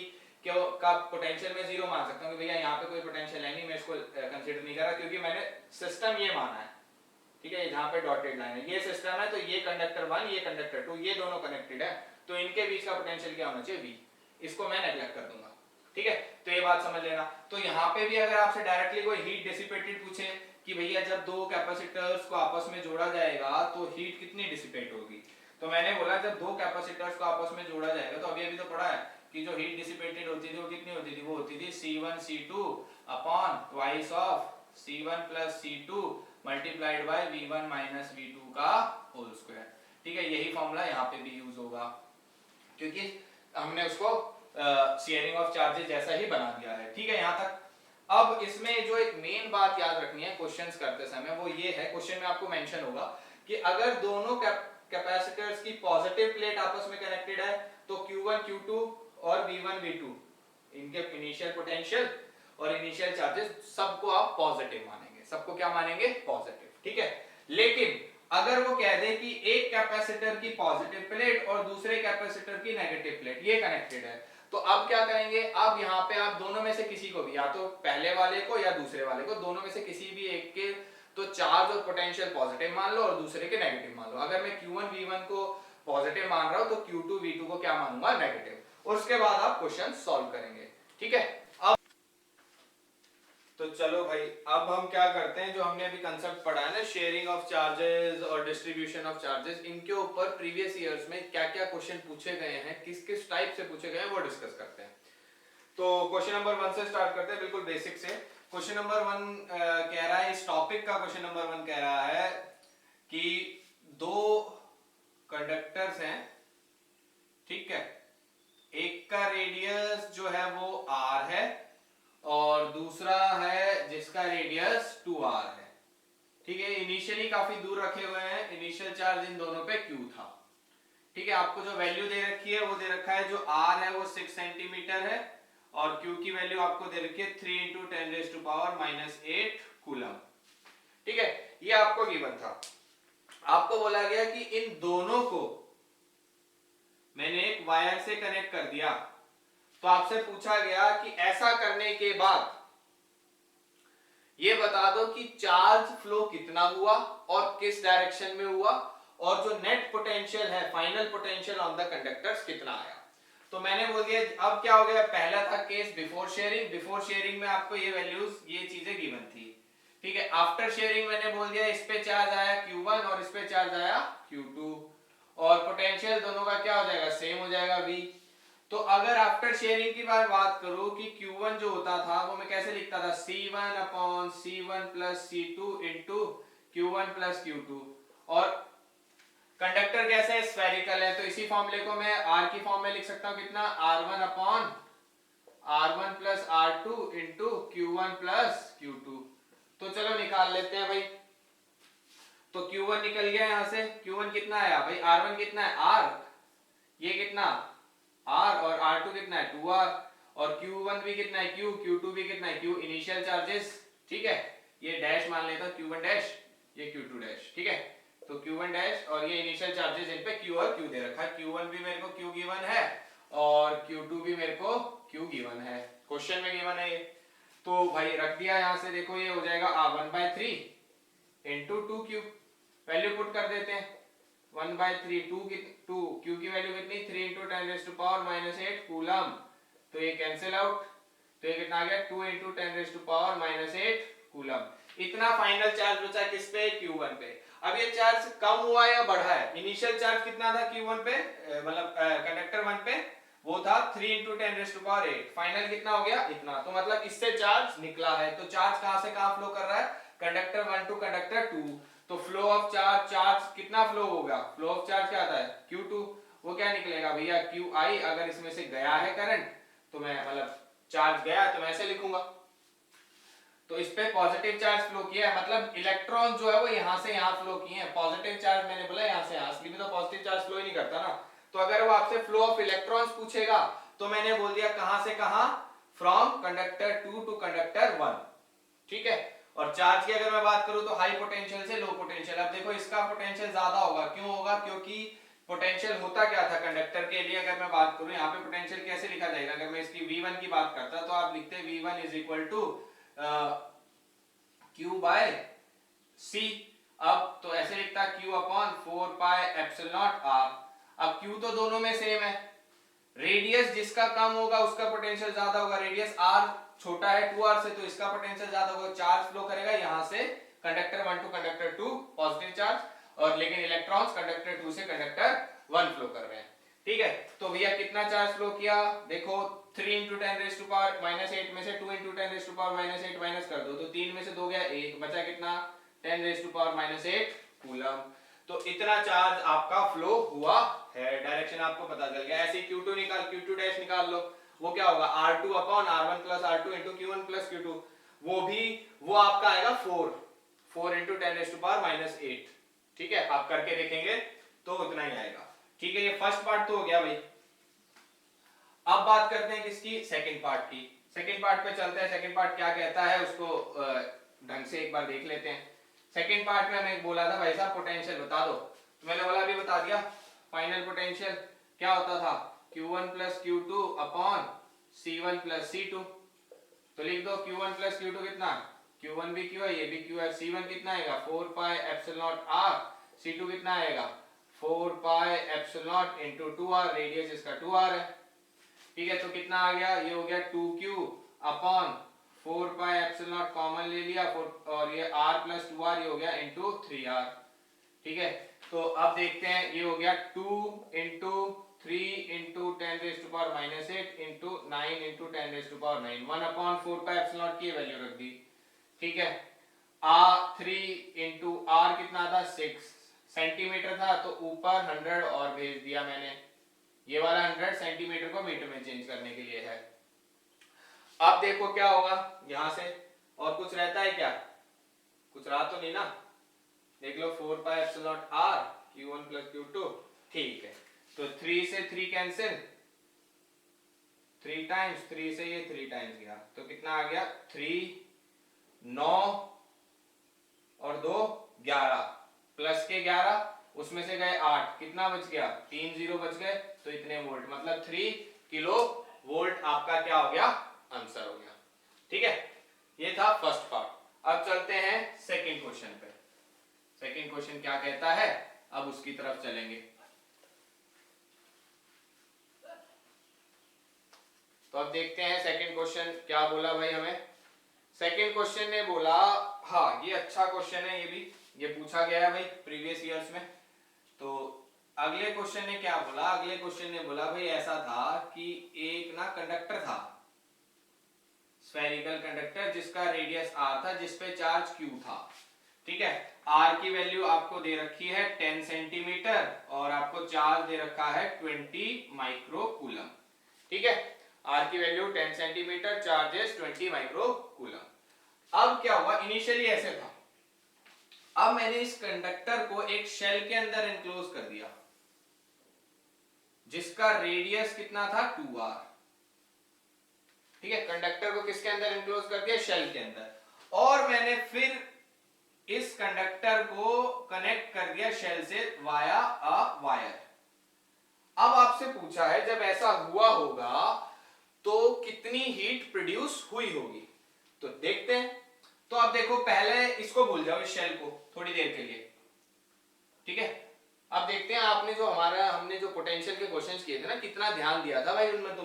का पोटेंशियल में जीरो मान सकता हूँ कि भैया यहाँ पे कोई पोटेंशियल है नहीं, मैं इसको कंसीडर नहीं कर रहा, क्योंकि मैंने सिस्टम ये माना है, ठीक है। यहाँ पे डॉटेड लाइन है, ये सिस्टम है, तो ये कंडक्टर 1 ये कंडक्टर 2 ये दोनों कनेक्टेड है, तो इनके बीच का पोटेंशियल क्या होना चाहिए, V, इसको मैं नेगलेक्ट कर दूंगा, ठीक है। तो ये बात समझ लेना। तो यहाँ पे भी अगर आपसे डायरेक्टली कोई हीट डिसिपेटेड पूछे कि भैया जब दो कैपेसिटर्स को आपस में जोड़ा जाएगा तो हीट कितनी डिसिपेट होगी, तो मैंने बोला जब दो कैपेसिटर्स को आपस में जोड़ा जाएगा, तो अभी तो पढ़ा है कि जो हीट डिसिपेटेड होती थी वो कितनी होती थी, वो होती थी C1 C2 upon twice of C1 plus C2 multiplied by V1 minus V2 का होल स्क्वायर, ठीक है। यही फॉर्मूला यहाँ पे भी यूज होगा, क्योंकि हमने उसको शेयरिंग ऑफ चार्जेस जैसा ही बना दिया है, ठीक है यहाँ तक। अब इसमें जो एक मेन बात याद रखनी है क्वेश्चंस करते समय, वो ये है, क्वेश्चन में आपको मेंशन होगा कि अगर दोनों कैपेसिटर्स की पॉजिटिव प्लेट आपस में कनेक्टेड है तो Q1 Q2 और V1 V2 इनके इनिशियल पोटेंशियल और इनिशियल चार्जेस सबको आप पॉजिटिव मानेंगे, सबको क्या मानेंगे, पॉजिटिव, ठीक है। लेकिन अगर वो कह दे कि एक कैपेसिटर की पॉजिटिव प्लेट और दूसरे कैपेसिटर की नेगेटिव प्लेट ये कनेक्टेड है, तो अब क्या करेंगे, अब यहाँ पे आप दोनों में से किसी को भी, या तो पहले वाले को या दूसरे वाले को, दोनों में से किसी भी एक के तो चार्ज और पोटेंशियल पॉजिटिव मान लो और दूसरे के नेगेटिव मान लो। अगर मैं Q1 V1 को पॉजिटिव मान रहा हूं तो Q2 V2 को क्या मानूंगा, नेगेटिव, और उसके बाद आप क्वेश्चन सॉल्व करेंगे, ठीक है। अब तो चलो भाई, अब हम क्या करते हैं, जो हमने अभी कंसेप्ट पढ़ा है ना शेयरिंग ऑफ चार्जेस और डिस्ट्रीब्यूशन ऑफ चार्जेस, इनके ऊपर प्रीवियस ईयर्स में क्या क्या क्वेश्चन पूछे गए हैं, किस किस टाइप से पूछे गए हैं, वो डिस्कस करते हैं। तो क्वेश्चन नंबर 1 से स्टार्ट करते हैं, बिल्कुल बेसिक से। क्वेश्चन नंबर 1 कह रहा है, इस टॉपिक का क्वेश्चन नंबर 1 कह रहा है कि दो कंडक्टर्स हैं, ठीक है, एक का रेडियस जो है वो r है और दूसरा है जिसका रेडियस 2r है, ठीक है। इनिशियली काफी दूर रखे हुए हैं, इनिशियल चार्ज इन दोनों पे q था, ठीक है। आपको जो वैल्यू दे रखी है वो दे रखा है, जो r है वो 6 सेंटीमीटर है और q की वैल्यू आपको दे रखी है 3 × 10⁻⁸ कूलम, ठीक है। ये आपको गिवन था। आपको बोला गया कि इन दोनों को मैंने एक वायर से कनेक्ट कर दिया, तो आपसे पूछा गया कि ऐसा करने के बाद ये बता दो कि चार्ज फ्लो कितना हुआ और किस डायरेक्शन में हुआ, और जो नेट पोटेंशियल है, final potential on the conductors कितना आया। तो मैंने बोल दिया, अब क्या हो गया, पहला था case before sharing, before sharing में आपको ये वैल्यूज, ये चीजें गिवन थी, ठीक है। आफ्टर शेयरिंग मैंने बोल दिया इस पे चार्ज आया Q1 और इस पे चार्ज आया Q2, और पोटेंशियल दोनों का क्या हो जाएगा, सेम हो जाएगा V। तो अगर आफ्टर शेयरिंग की बात करूं कि Q1 जो होता था वो मैं कैसे लिखता था, C1/C1 + C2 × Q1 + Q2, और कंडक्टर कैसे है, स्फेरिकल है, तो इसी फॉर्मूले को मैं R की फॉर्म में लिख सकता हूं, कितना, R1/R1 + R2 × Q1 + Q2। तो चलो निकाल लेते हैं भाई। तो Q1 निकल गया यहां से, Q1 कितना आया भाई, R1 कितना है R, ये कितना R, और R2 कितना है 2R, और Q1 भी कितना है Q, Q2 भी कितना है Q, इनिशियल चार्जेस, ठीक है। ये डैश मान लेता हूं Q1 डैश, ये Q2 डैश, ठीक है। तो Q1 डैश और ये इनिशियल चार्जेस, इन पे Q और Q दे रखा है। Q1 भी मेरे को Q गिवन है और Q2 भी मेरे को Q गिवन है, क्वेश्चन में गिवन है ये। तो भाई रख दिया यहां से, देखो ये हो जाएगा 1/3 × 2Q, वैल्यू पुट कर देते हैं, 1/3 2 Q की वैल्यू कितनी, 3 × 10⁻⁸ कूलम, तो ये कैंसिल आउट, तो ये कितना आ गया, 2 × 10⁻⁸ कूलम। इतना फाइनल चार्ज बचा किस पे, Q1 पे। अब ये चार्ज कम हुआ या बढ़ा है, इनिशियल चार्ज कितना था Q1 पे, मतलब कंडक्टर 1 पे वो था 3 × 10⁸, फाइनल कितना हो गया, इतना। तो मतलब इससे चार्ज निकला है। तो चार्ज कहां से कहां फ्लो कर रहा है, कंडक्टर 1 टू कंडक्टर 2। तो फ्लो ऑफ चार्ज, चार्ज कितना फ्लो होगा, फ्लो ऑफ चार्ज क्या आता है Q2, वो क्या निकलेगा भैया QI। अगर इसमें से गया है करंट, तो मैं मतलब चार्ज गया तो मैं ऐसे लिखूंगा, तो इस पे पॉजिटिव चार्ज फ्लो किया है, मतलब इलेक्ट्रॉन जो है वो यहां से यहां फ्लो किए हैं। पॉजिटिव चार्ज मैंने बोला यहां से यहां, असली में तो पॉजिटिव चार्ज फ्लो ही नहीं करता ना। तो अगर वो आपसे फ्लो ऑफ इलेक्ट्रॉन्स पूछेगा, तो मैंने बोल दिया कहां से कहां, फ्रॉम कंडक्टर 2 टू कंडक्टर 1, ठीक है। और चार्ज की अगर मैं बात करूं तो हाई पोटेंशियल से लो पोटेंशियल। अब देखो इसका पोटेंशियल ज्यादा होगा, क्यों होगा, क्योंकि पोटेंशियल होता क्या था कंडक्टर के लिए, अगर मैं बात करूं यहाँ पे पोटेंशियल कैसे लिखा जाएगा, अगर मैं इसकी V1 की बात करता तो आप लिखते V1 = Q/C। अब तो ऐसे लिखता Q/4πε0r। अब Q तो दोनों में सेम है, रेडियस जिसका कम होगा उसका पोटेंशियल ज्यादा होगा, रेडियस r छोटा है 2r से, तो इसका पोटेंशियल ज्यादा होगा। चार्ज फ्लो करेगा यहां से conductor 1 to conductor 2 positive charge, और लेकिन इलेक्ट्रॉन्स कंडक्टर 2 से कंडक्टर 1 फ्लो कर रहे हैं, ठीक है। तो भैया कितना चार्ज फ्लो किया, देखो 3 × 10⁻⁸ में से 2 × 10⁻⁸ माइनस कर दो, तो 3 में से 2 गया 1, बचा कितना 10⁻⁸ कूलम। तो इतना चार्ज आपका फ्लो हुआ है, डायरेक्शन आपको पता चल गया। ऐसे Q2 निकाल, Q2 डैश निकाल लो, वो क्या होगा R2/R1 + R2 × Q1 + Q2, वो आपका आएगा 4 × 10⁻⁸, ठीक है। आप करके देखेंगे तो उतना ही आएगा, ठीक है। ये फर्स्ट पार्ट तो हो गया भाई। अब बात करते हैं किसकी, सेकंड पार्ट की। सेकंड पार्ट पे चलते हैं, सेकंड पार्ट क्या कहता है उसको ढंग से एक बार देख लेते हैं। सेकंड पार्ट में हमें बोला था भाई साहब पोटेंशियल बता दो, तो मैंने बोला अभी बता दिया, फाइनल पोटेंशियल क्या होता था Q1 + Q2/C1 + C2। तो लिख दो Q1 + Q2 कितना, Q1 भी Q है, ये भी Q है। C1 कितना आएगा 4πε0r, C2 कितना आएगा 4πε0 × 2r, रेडियस इसका 2r है, ठीक है। तो कितना आ गया, ये हो गया 2Q/4πε0 कॉमन ले लिया, और ये r + 2r ये हो गया × 3r, ठीक है। तो अब देखते हैं, ये हो गया 2 × 3 इंटू 10⁻⁻8 इंटू 9 इंटू 10⁻9 1/4π की वैल्यू रख दी। ठीक है, R3 इंटू आर कितना था 6 सेंटीमीटर था, तो ऊपर 100 और भेज दिया मैंने। ये वाला 100 सेंटीमीटर को मीटर में चेंज करने के लिए है। अब देखो क्या होगा यहां से, और कुछ रहता है क्या, कुछ रहा तो नहीं ना, देख लो 4π⁻r q1 + q2। ठीक है, तो 3 से 3 कैंसिल, 3 टाइम्स 3 से ये 3 टाइम्स गया, तो कितना आ गया 3 9 और 2 11 प्लस के 11 उसमें से गए 8, कितना बच गया 3 0 बच गए, तो इतने वोल्ट मतलब 3 किलो वोल्ट आपका क्या हो गया, आंसर हो गया। ठीक है, ये था फर्स्ट पार्ट। अब चलते हैं सेकंड क्वेश्चन पे। सेकंड क्वेश्चन क्या कहता है, अब उसकी तरफ चलेंगे। तो अब देखते हैं सेकंड क्वेश्चन क्या बोला भाई हमें। सेकंड क्वेश्चन ने बोला, हाँ ये अच्छा क्वेश्चन है, ये भी ये पूछा गया है भाई प्रीवियस ईयर्स में। तो अगले क्वेश्चन ने क्या बोला, अगले क्वेश्चन ने बोला भाई ऐसा था कि एक ना कंडक्टर था, स्फेरिकल कंडक्टर जिसका रेडियस r था, जिसपे चार्ज q था। ठीक है, r की वैल्यू आपको दे रखी है 10 सेंटीमीटर और आपको चार्ज दे रखा है 20 माइक्रो कूलम। ठीक है, r की value 10 centimetre, charges 20 micro coulomb. अब क्या हुआ, इनिशियली ऐसे था, अब मैंने इस कंडक्टर को एक शेल के अंदर एनक्लोज कर दिया जिसका रेडियस कितना था 2r। ठीक है, कंडक्टर को किसके अंदर एनक्लोज कर दिया, शेल के अंदर, और मैंने फिर इस कंडक्टर को कनेक्ट कर दिया शेल से वाया अ वायर। अब आपसे पूछा है जब ऐसा हुआ होगा तो कितनी हीट प्रोड्यूस हुई होगी, तो देखते हैं। तो अब देखो पहले इसको भूल जाओ, इस शेल को थोड़ी देर के लिए। ठीक है, अब देखते हैं आपने जो हमने जो पोटेंशियल के क्वेश्चंस किए थे ना, कितना ध्यान दिया था भाई उनमें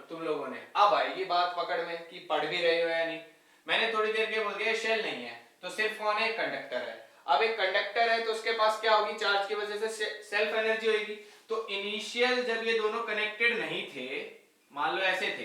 तुम लोगों ने। अब आएगी बात पकड़ में कि पढ़ भी रहे हो या नहीं। मैंने थोड़ी देर के बोल दिया शेल नहीं है, तो सिर्फ कौन है, कंडक्टर है। अब एक कंडक्टर है तो उसके पास क्या होगी, चार्ज की वजह से सेल्फ एनर्जी होगी। तो इनिशियल जब ये दोनों कनेक्टेड नहीं थे, मान लो ऐसे थे,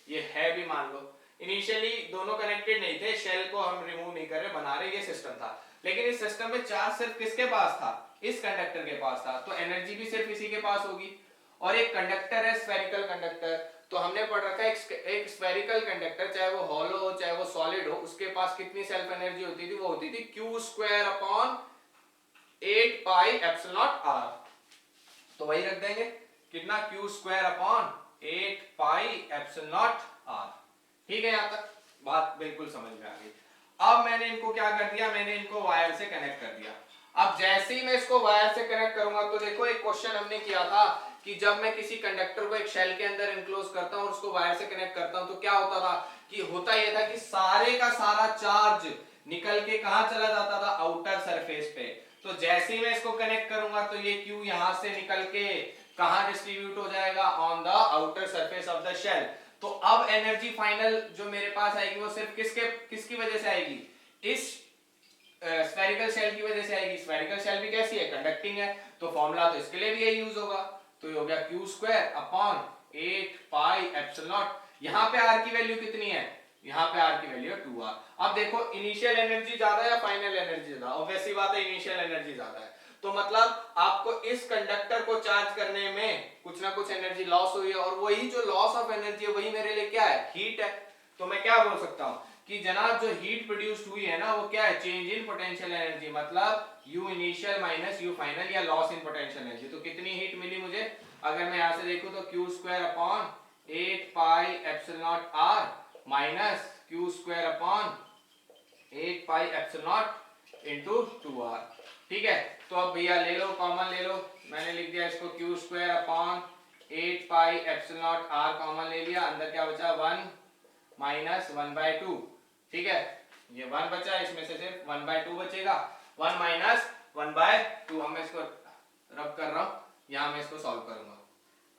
ये है भी मान लो, इनिशियली दोनों कनेक्टेड नहीं थे, शेल को हम रिमूव नहीं कर रहे, बना रहे, ये सिस्टम था। लेकिन इस सिस्टम में चार्ज सिर्फ किसके पास था, इस कंडक्टर के पास था, तो एनर्जी भी सिर्फ इसी के पास होगी। और एक कंडक्टर है स्फेरिकल कंडक्टर, तो हमने पढ़ रखा है एक स्फेरिकल कंडक्टर, चाहे वो हॉलो हो चाहे वो सॉलिड हो, उसके पास कितनी सेल्फ एनर्जी होती थी, वो होती थी q²/8πε0r। तो वही रख देंगे, कितना q²/8πε0r। ठीक है, यहां तक बात बिल्कुल समझ में आ गई। अब मैंने इनको क्या कर दिया, मैंने इनको वायर से कनेक्ट कर दिया। अब जैसे ही मैं इसको वायर से कनेक्ट करूंगा, तो देखो एक क्वेश्चन हमने किया था कि जब मैं किसी कंडक्टर को एक शेल के अंदर एनक्लोज करता हूं और उसको वायर से कनेक्ट करता हूं, तो क्या होता था कि होता यह था कि सारे का सारा चार्ज निकल के कहां चला जाता था, आउटर सरफेस पे। तो जैसे ही मैं इसको कनेक्ट करूंगा तो ये Q यहां से निकल के कहां डिस्ट्रीब्यूट हो जाएगा, on the outer surface of the shell. तो अब एनर्जी फाइनल जो मेरे पास आएगी वो सिर्फ किसकी वजह से आएगी, इस स्फेरिकल शेल की वजह से आएगी। स्फेरिकल शेल भी कैसी है, कंडक्टिंग है, तो फॉर्मूला तो इसके लिए भी यही यूज होगा। तो ये हो गया q²/8πε0। यहां पे r की वैल्यू कितनी है, यहां पे r की वैल्यू है 2r। अब देखो इनिशियल एनर्जी ज्यादा या फाइनल एनर्जी ज्यादा, ऑब्वियसली बात है इनिशियल एनर्जी ज्यादा है, तो मतलब आपको इस कंडक्टर को चार्ज करने में कुछ ना कुछ एनर्जी लॉस हुई है, और वही जो लॉस ऑफ एनर्जी है वही मेरे लिए क्या है, हीट है। तो मैं क्या बोल सकता हूं कि जनाब जो हीट प्रोड्यूस्ड हुई है ना, वो क्या है, चेंज इन पोटेंशियल एनर्जी, मतलब U initial minus U final या लॉस इन पोटेंशियल एनर्जी। तो कितनी हीट मिली मुझे, अगर मैं यहां से देखूं तो q²/8πε0r minus q²/8πε0 into 2r। ठीक है, तो अब भैया ले लो, कॉमन ले लो, मैंने लिख दिया इसको q²/8πε0r कॉमन ले लिया, अंदर क्या बचा 1 माइनस 1/2। ठीक है, ये 1 बचा, इसमें से सिर्फ 1/2 बचेगा, 1 माइनस 1/2। हम इसको रब कर रहा हूं, यहां मैं इसको सॉल्व करूंगा।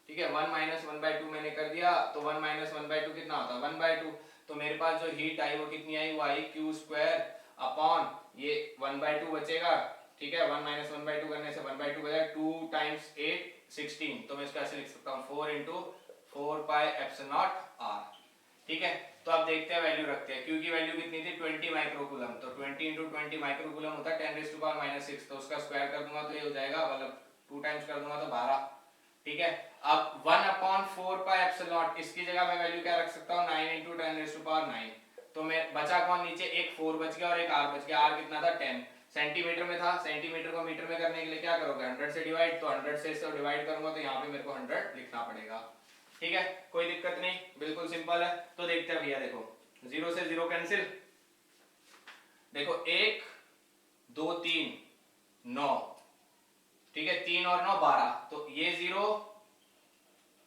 ठीक है, 1 माइनस 1/2 मैंने कर दिया, तो 1 माइनस 1/2 कितना होता है, 1/2। तो मेरे पास जो हीट आई वो कितनी आई, वो आई q² ये 1/2 बचेगा। ठीक है, 1 माइनस 1/2 करने से 1/2 बचेगा, 2 टाइम्स 8 16, तो मैं इसको ऐसे लिख सकता हूँ 4 into 4 pi epsilon naught R. ठीक है, तो अब देखते हैं वैल्यू रखते हैं। क्यू की वैल्यू कितनी थी 20 माइक्रोकूलम, तो 20 इंटू 20 माइक्रोकूलम होता है 10⁻⁻�6, तो उसका स्क्वायर कर दूंगा तो ये हो जाएगा, मतलब 2 टाइम्स कर दूंगा तो 12। ठीक है, अब 1/4 पाई एप्सिलॉन नॉट, इसकी जगह मैं वैल्यू क्या रख सकता हूँ 9 इंटू 10⁻⁹, तो मैं बचा कौन, नीचे एक 4 बच गया और एक r बच गया। r कितना था 10 सेंटीमीटर में था, सेंटीमीटर को मीटर में करने के लिए क्या करोगे 100 से डिवाइड, तो 100 से इसको डिवाइड करूंगा तो यहाँ पे मेरे को 100 लिखना पड़ेगा। ठीक है, कोई दिक्कत नहीं, बिल्कुल सिंपल है। तो देखते हैं भैया, देखो 0 से 0 कैंसिल, देखो 1 2 3 9, ठीक है 3 और 9 12, तो ये 0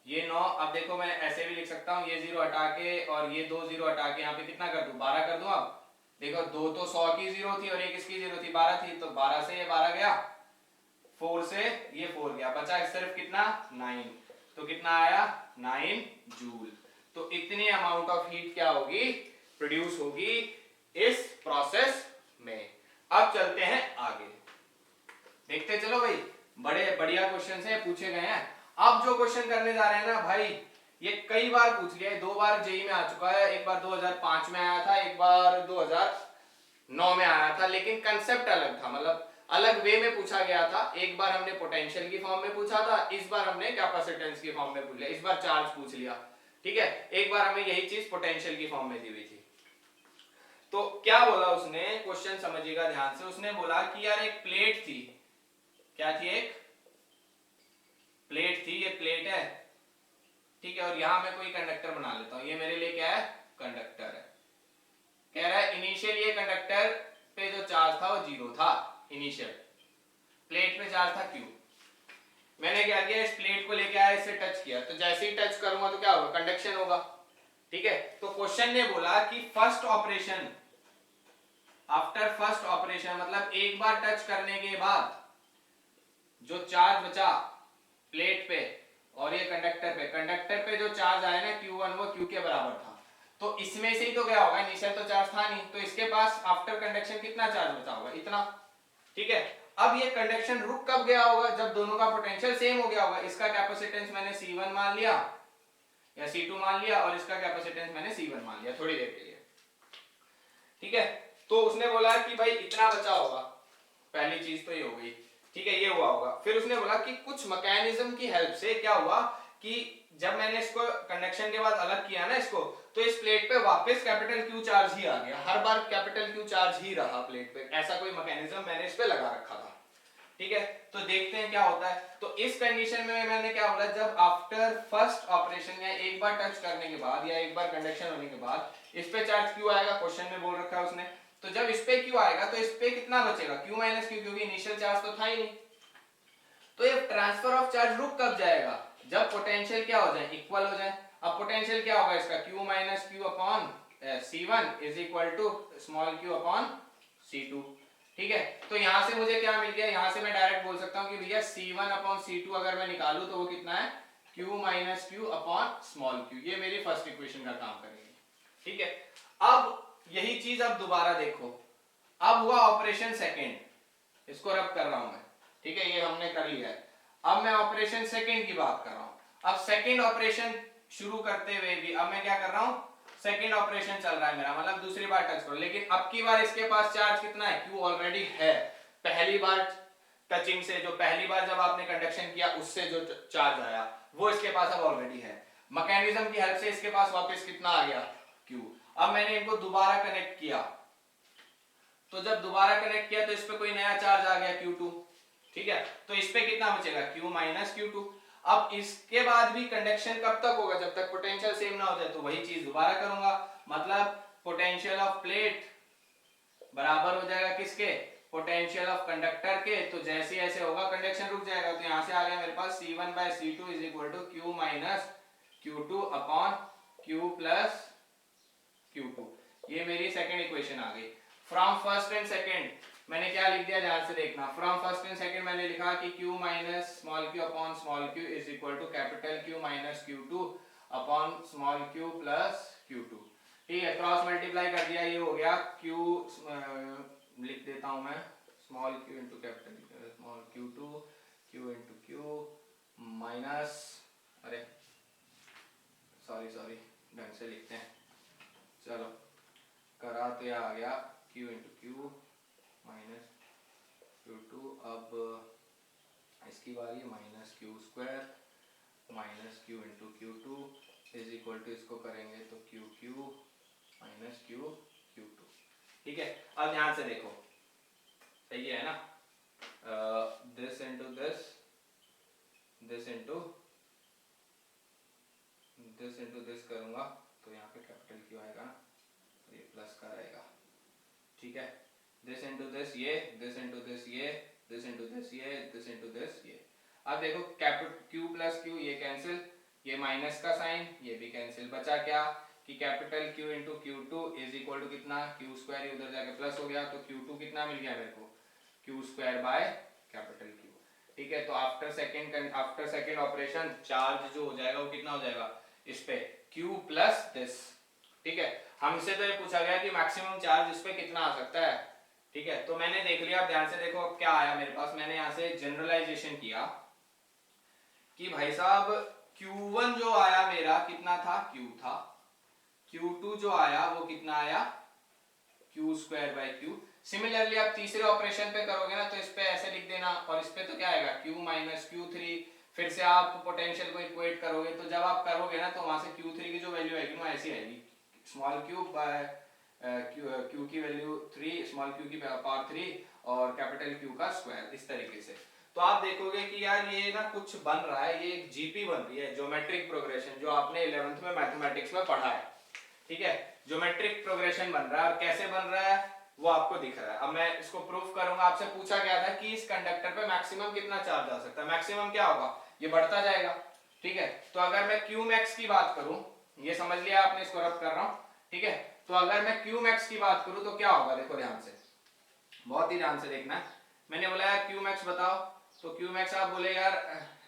ये 9, अब देखो मैं ऐसे भी लिख सकता हूँ, ये 0 हटा के और ये 2 0 हटा के यहाँ पे कितना कर दूं 12 कर दूं। अब देखो 2 तो 100 की 0 थी और एक इसकी 0 थी 12 थी, तो 12 से ये 12 गया, 4 से ये 4 गया, बचा सिर्फ कितना 9, तो कितना आया 9 जूल। तो इतनी अमाउंट ऑफ हीट क्या होगी प्रोड्यूस होगी इस प्रोसेस में। अब चलते हैं आगे, देखते चलो भाई, बड़े बढ़िया क्वेश्चन है पूछे गए हैं। अब जो क्वेश्चन करने जा रहे हैं ना भाई, ये कई बार पूछ लिया है, 2 बार जेई में आ चुका है, एक बार 2005 में आया था, एक बार 2009 में आया था, लेकिन कंसेप्ट अलग था, मतलब अलग वे में पूछा गया था। एक बार हमने पोटेंशियल की फॉर्म में पूछा था, इस बार हमने कैपेसिटेंस की फॉर्म में पूछ लिया, इस बार चार्ज पूछ लिया। ठीक है, एक बार हमें यही चीज पोटेंशियल की फॉर्म में दी हुई थी। तो क्या बोला उसने, क्वेश्चन समझिएगा ध्यान से, उसने बोला कि यार एक प्लेट थी, क्या थी, एक प्लेट थी, ये प्लेट है, ठीक है, और यहां मैं कोई कंडक्टर बना लेता हूं, ये मेरे लिए क्या है कंडक्टर है। कह रहा है इनिशियल ये कंडक्टर पे जो चार्ज था वो 0 था, इनिशियल प्लेट पे चार्ज था Q। मैंने क्या किया, इस प्लेट को लेके आया, इससे टच किया, तो जैसे ही टच करूंगा तो क्या होगा कंडक्शन होगा। ठीक है, तो क्वेश्चन ने बोला कि first operation, after first operation, मतलब एक बार टच करने के बाद जो चार्ज बचा प्लेट पे और ये कंडक्टर पे जो चार्ज आया ना Q1 वो Q के बराबर था, तो इसमें से ही तो क्या होगा, इनिशियल तो चार्ज था नहीं, तो इसके पास आफ्टर कंडक्शन कितना चार्ज बचा होगा, इतना। ठीक है, अब ये कंडक्शन रुक कब गया होगा, जब दोनों का पोटेंशियल सेम हो गया होगा। इसका कैपेसिटेंस मैंने C1 मान लिया या C2 मान लिया, और इसका कैपेसिटेंस मैंने C1 मान लिया थोड़ी देर के लिए। ठीक है, तो उसने बोला कि भाई इतना बचा होगा, पहली चीज तो ये हो गई। ठीक है, ये हुआ होगा। फिर उसने बोला कि कुछ मैकेनिज्म की हेल्प से क्या हुआ कि जब मैंने इसको कंडक्शन के बाद अलग किया ना इसको, तो इस प्लेट पे वापस कैपिटल Q चार्ज ही आ गया, हर बार कैपिटल Q चार्ज ही रहा प्लेट पे, ऐसा कोई मैकेनिज्म मैंने इस पे लगा रखा था। ठीक है, तो देखते हैं क्या होता है। तो इस कंडीशन में मैंने क्या बोला, जब आफ्टर फर्स्ट ऑपरेशन या एक बार टच करने के बाद या एक बार कंडक्शन होने के बाद इस पे चार्ज Q आएगा, क्वेश्चन में बोल रखा है उसने, तो जब इस पे Q आएगा तो इस पे कितना बचेगा Q माइनस Q, क्योंकि इनिशियल चार्ज तो था ही नहीं। तो ये ट्रांसफर ऑफ चार्ज रुक कब जाएगा, जब पोटेंशियल क्या हो जाए इक्वल हो जाए। अब पोटेंशियल क्या होगा इसका Q minus Q upon C1 is equal to small q upon C2। ठीक है, तो यहां से मुझे क्या मिल गया, यहां से मैं डायरेक्ट बोल सकता हूं कि भैया C1 अपॉन C2 अगर मैं निकालूं तो वो कितना है Q minus Q upon small q, ये मेरी फर्स्ट इक्वेशन का काम करेगी। ठीक है, अब यही चीज अब दोबारा देखो, अब हुआ ऑपरेशन सेकेंड, इसको रब कर रहा हूं मैं। ठीक है, ये हमने कर लिया है, अब मैं ऑपरेशन सेकेंड की बात कर रहा हूं। अब सेकेंड ऑपरेशन शुरू करते हुए भी अब मैं क्या कर रहा हूं, सेकेंड ऑपरेशन चल रहा है मेरा, मतलब दूसरी बार टच करो, लेकिन अब की बार इसके पास चार्ज कितना है Q ऑलरेडी है, पहली बार टचिंग से, जो पहली बार जब आपने कंडक्शन किया उससे जो चार्ज आया वो इसके पास अब ऑलरेडी है। मैकेनिज्म की हेल्प से इसके पास वापस कितना आ गया Q। अब मैंने इनको दोबारा कनेक्ट किया, तो जब दोबारा कनेक्ट किया तो इस पे कोई नया चार्ज आ गया Q2। ठीक है, तो इस पे कितना बचेगा Q माइनस Q2। अब इसके बाद भी कंडक्शन कब तक होगा, जब तक पोटेंशियल सेम ना हो जाए, तो वही चीज दोबारा करूंगा, मतलब पोटेंशियल ऑफ प्लेट बराबर हो जाएगा किसके, पोटेंशियल ऑफ कंडक्टर के। तो जैसे ऐसे होगा कंडक्शन रुक जाएगा, तो यहां से आ गया मेरे पास C1 by C2 is equal to Q minus Q2 upon Q plus Q2। ये मेरी सेकंड इक्वेशन आ गई। फ्रॉम फर्स्ट एंड सेकंड मैंने क्या लिख दिया, ध्यान से देखना, फ्रॉम फर्स्ट एंड सेकंड मैंने लिखा कि Q minus small q upon small q is equal to capital Q minus Q2 upon small q plus Q2। ठीक है, क्रॉस मल्टीप्लाई कर दिया, ये हो गया Q, लिख देता हूं मैं small q into capital small Q2 Q into Q minus, अरे सॉरी ढंग से लिखते हैं, चलो करा तो यह आ गया Q into Q minus Q2। अब इसकी बारी, minus Q square minus Q into Q2 is equal to, इसको करेंगे तो QQ माइनस Q2। ठीक है, अब ध्यान से देखो, सही है ना, this into this, this into this करूंगा तो यहाँ पे कैपिटल क्यू आएगा ना, तो ये प्लस का रहेगा। ठीक है, दिस इंटू दिस ये, दिस इंटू दिस ये, दिस इंटू दिस ये, दिस इंटू दिस ये। अब देखो कैपिटल क्यू प्लस क्यू ये कैंसिल, ये माइनस का साइन ये भी कैंसिल, बचा क्या कि capital Q into Q two is equal to कितना, क्यू स्क्वायर उधर जाके प्लस हो गया, तो Q2 कितना मिल गया मेरे को, Q square bye capital Q. ठीक है, तो आफ्टर सेकेंड ऑपरेशन चार्ज जो हो जाएगा वो कितना हो जाएगा इस पे, Q प्लस दिस। ठीक है, हमसे तो ये पूछा गया कि मैक्सिमम चार्ज इस पे कितना आ सकता है। ठीक है, तो मैंने देख लिया, ध्यान से देखो अब क्या आया मेरे पास, मैंने यहाँ से जनरलाइजेशन किया कि भाई साहब Q1 जो आया मेरा कितना था, Q था, Q2 जो आया वो कितना आया, Q square by Q। Similarly आप तीसरे ऑपरेशन पे करोगे ना तो इस पे ऐसे लिख देना, और इस पे तो क्या आएगा Q माइनस Q3, फिर से आप पोटेंशियल को इक्वेट करोगे, तो जब आप करोगे ना तो वहां से Q3 की जो वैल्यू आएगी वो ऐसी आएगी, स्मॉल q बाय Q की वैल्यू 3, स्मॉल q की पावर 3 और कैपिटल Q का स्क्वायर, इस तरीके से। तो आप देखोगे कि यार ये ना कुछ बन रहा है, ये एक जीपी बन रही है, ज्योमेट्रिक प्रोग्रेशन, जो आपने 11th में मैथमेटिक्स में पढ़ा है। ठीक है, ज्योमेट्रिक प्रोग्रेशन बन रहा है, और कैसे बन रहा है वो आपको दिख रहा है। अब मैं इसको प्रूफ करूंगा। आपसे पूछा गया था कि इस कंडक्टर पे मैक्सिमम कितना चार्ज आ सकता है, मैक्सिमम क्या होगा, ये बढ़ता जाएगा। ठीक है, तो अगर मैं क्यू मैक्स की बात करूं, ये समझ लिया आपने, इसको रब कर रहा हूं। ठीक है, तो अगर मैं क्यू मैक्स की बात करूं तो क्या होगा, देखो ध्यान से, बहुत ही ध्यान से देखना। मैंने बोला यार क्यू मैक्स बताओ, तो क्यू मैक्स आप बोले यार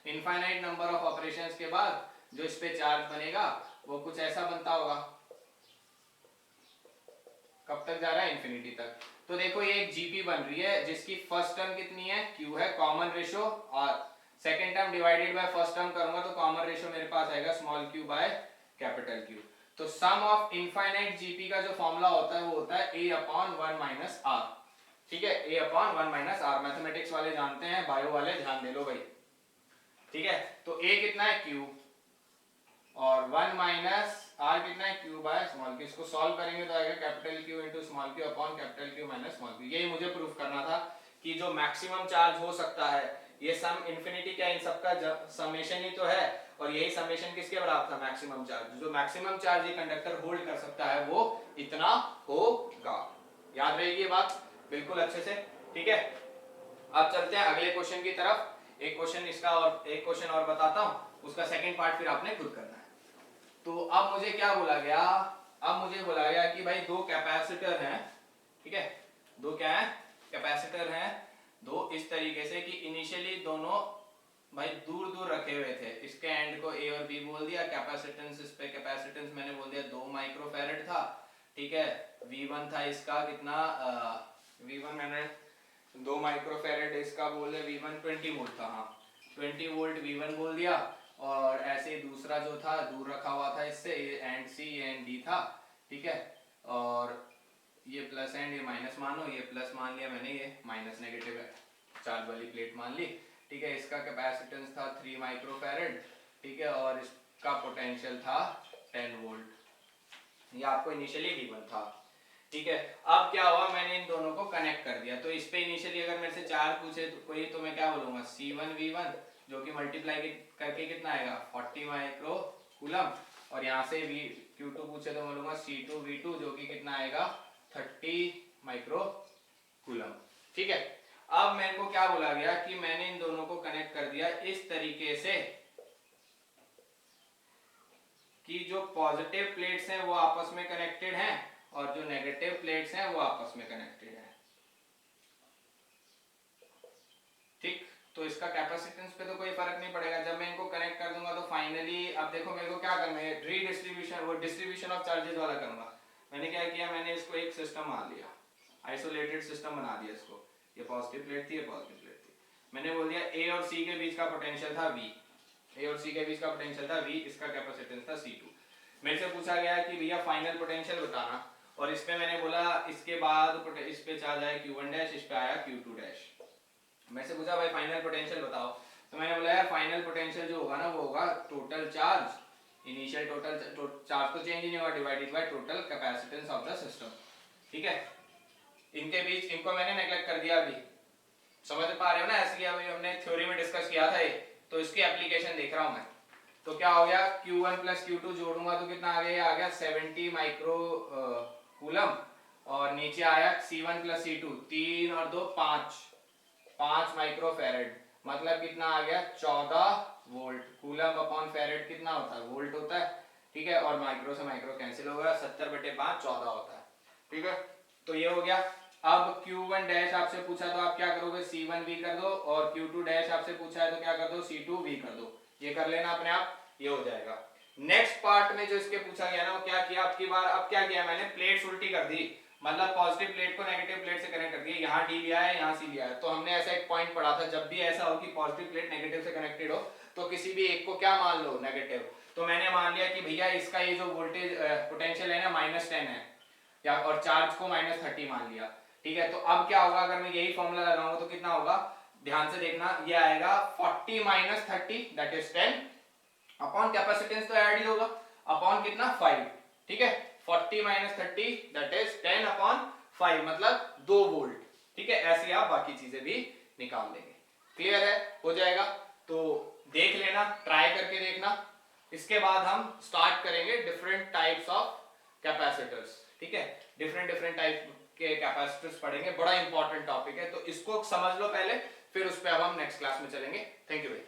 इनफाइनाइट नंबर ऑफ ऑपरेशंस के बाद जो इस पे चार्ज बनेगा वो कुछ ऐसा बनता होगा, कब तक जा रहा है, इंफिनिटी तक। तो देखो ये एक जीपी बन रही है जिसकी फर्स्ट टर्म कितनी है, क्यू है, कॉमन रेशो, और second term divided by first term करूंगा तो कॉमन रेशो मेरे पास आएगा small Q by capital Q. तो सम ऑफ इनफाइनाइट जीपी का जो फॉर्मूला होता है वो होता है a अपॉन 1 माइनस आर। ठीक है, a upon 1 minus R, mathematics वाले जानते हैं, बायो वाले ध्यान दे लो भाई। ठीक है, तो a कितना है q, और 1 माइनस आर कितना है क्यू बाय स्मॉल क्यू। इसको सॉल्व करेंगे तो आएगा capital Q into small Q upon capital Q minus small Q. यही मुझे प्रूफ करना था कि जो मैक्सिमम चार्ज हो सकता है, ये सम इन्फिनिटी क्या, इन सबका समेशन ही तो है, और यही समेशन किसके बराबर था, मैक्सिमम चार्ज। जो मैक्सिमम चार्ज ये कंडक्टर होल्ड कर सकता है वो इतना होगा। याद रहेगी ये बात बिल्कुल अच्छे से। ठीक है, अब चलते हैं अगले क्वेश्चन की तरफ। एक क्वेश्चन इसका और एक क्वेश्चन और बताता हूं, उसका सेकंड पार्ट फिर आपने खुद करना है। तो अब मुझे क्या बोला गया, अब मुझे बोला गया कि भाई दो कैपेसिटर हैं। ठीक है, दो क्या है, कैपेसिटर हैं, दो इस तरीके से कि इनिशियली दोनों भाई दूर दूर रखे हुए थे, इसके एंड को ए और बी बोल दिया, कैपेसिटेंस इस पे कैपेसिटेंस मैंने बोल दिया 2 माइक्रोफैरड था। ठीक है, V1 था इसका कितना, V1 मैंने 2 माइक्रोफैरड इसका बोले, V1 20 वोल्ट था, हाँ 20 वोल्ट V1 बोल दिया। और ऐसे ही दूसरा जो था दूर रखा हुआ था इससे, ये एंड सी ये एंड डी था। ठीक है, और ये प्लस एंड ये माइनस मानो, ये प्लस मान लिया मैंने, ये माइनस नेगेटिव चार्ज वाली प्लेट मान ली। ठीक है, इसका कैपेसिटेंस था 3 माइक्रोफैरड। ठीक है, और इसका पोटेंशियल था 10 वोल्ट, ये आपको इनिशियली गिवन था। ठीक है, अब क्या हुआ, मैंने इन दोनों को कनेक्ट कर दिया। तो इस पे इनिशियली अगर मेरे से चार्ज पूछे तो कोई, तो मैं क्या बोलूंगा C1 V1, जो कि मल्टीप्लाई करके कितना आएगा 40 माइक्रो कूलम, और यहाँ से Q2 पूछे तो बोलूंगा C2 V2, जो कि कितना आएगा 30 माइक्रो कूलम। ठीक है, अब मेरे को क्या बोला गया कि मैंने इन दोनों को कनेक्ट कर दिया इस तरीके से कि जो पॉजिटिव प्लेट्स हैं वो आपस में कनेक्टेड हैं, और जो नेगेटिव प्लेट्स हैं वो आपस में कनेक्टेड हैं। ठीक, तो इसका कैपेसिटेंस पे तो कोई फर्क नहीं पड़ेगा। जब मैं इनको कनेक्ट कर दूंगा तो फाइनली अब देखो मेरे को क्या करना है, रीडिस्ट्रीब्यूशन, वो डिस्ट्रीब्यूशन ऑफ चार्जेस वाला करूंगा। मैंने क्या किया, मैंने इसको एक सिस्टम मान लिया, आइसोलेटेड सिस्टम बना दिया इसको। ये पॉजिटिव प्लेट थी, ये पॉजिटिव प्लेट थी। मैंने बोल दिया ए और सी के बीच का पोटेंशियल था V, ए और सी के बीच का पोटेंशियल था V, इसका कैपेसिटेंस था C2। मेरे से पूछा गया कि भैया फाइनल पोटेंशियल बताना, और इस पे मैंने बोला इसके बाद इस पे चार्ज आया Q1 डैश, इस पे आया Q2 डैश। मेरे से पूछा भाई फाइनल पोटेंशियल बताओ, तो मैंने बोला यार फाइनल पोटेंशियल जो होगा ना वो होगा total charge, initial total charge तो चेंज ही नहीं होगा, divided by total capacitance of the system. ठीक है, इनके बीच इनको मैंने नेगलेक्ट कर दिया। अभी समझ पा रहे हो ना, ऐसे अभी हमने थ्योरी में डिस्कस किया था ये, तो इसकी एप्लीकेशन देख रहा हूं मैं। तो क्या हो गया, Q1 प्लस Q2 जोड़ूंगा तो कितना आ गया 70 माइक्रो कूलम, और नीचे आया C1 प्लस C2 3 और 2 5 माइक्रो फेरेड, मतलब कितना आ गया 14 वोल्ट। कूलम अपॉन फेरेड कितना होता है, वोल्ट होता है। ठीक है, और माइक्रो से माइक्रो कैंसिल होगा, 70/5 14 होता है। ठीक है, तो ये हो गया। अब Q1 डैश आपसे पूछा तो आप क्या करोगे, C1 भी कर दो, और Q2 डैश आपसे पूछा है तो क्या कर दो, C2 भी कर दो। ये कर लेना अपने आप, ये हो जाएगा। नेक्स्ट पार्ट में जो इसके पूछा गया ना, वो क्या किया आपकी बार, अब क्या किया मैंने, प्लेट्स उल्टी कर दी, मतलब पॉजिटिव प्लेट को नेगेटिव प्लेट से कनेक्ट कर दिया। यहाँ डी लिया है, यहाँ सी लिया है। तो हमने ऐसा एक पॉइंट पढ़ा था, जब भी ऐसा हो कि पॉजिटिव प्लेट नेगेटिव से कनेक्टेड हो, तो किसी भी एक को क्या मान लो, नेगेटिव। तो मैंने मान लिया कि भैया इसका ये जो वोल्टेज पोटेंशियल है ना -10 है, या और चार्ज को -30 मान लिया। ठीक है, तो अब क्या होगा, अगर मैं यही फॉर्मूला लगाऊंगा तो कितना होगा, ध्यान से देखना, ये आएगा 40 - 30 दैट इज 10 अपॉन कैपेसिटेंस तो ऐड ही होगा, अपॉन कितना 5। ठीक है, 40 - 30 दैट इज 10 अपॉन 5, मतलब 2 वोल्ट। ठीक है, ऐसे आप बाकी चीजें भी निकाल लेंगे। क्लियर है, हो जाएगा। तो देख लेना, ट्राई करके देखना। इसके बाद हम स्टार्ट करेंगे डिफरेंट टाइप्स ऑफ कैपेसिटर्स। ठीक है, डिफरेंट टाइप के कैपेसिटर्स पढ़ेंगे, बड़ा इंपॉर्टेंट टॉपिक है, तो इसको समझ लो पहले, फिर उस पर अब हम नेक्स्ट क्लास में चलेंगे। थैंक यू भाई।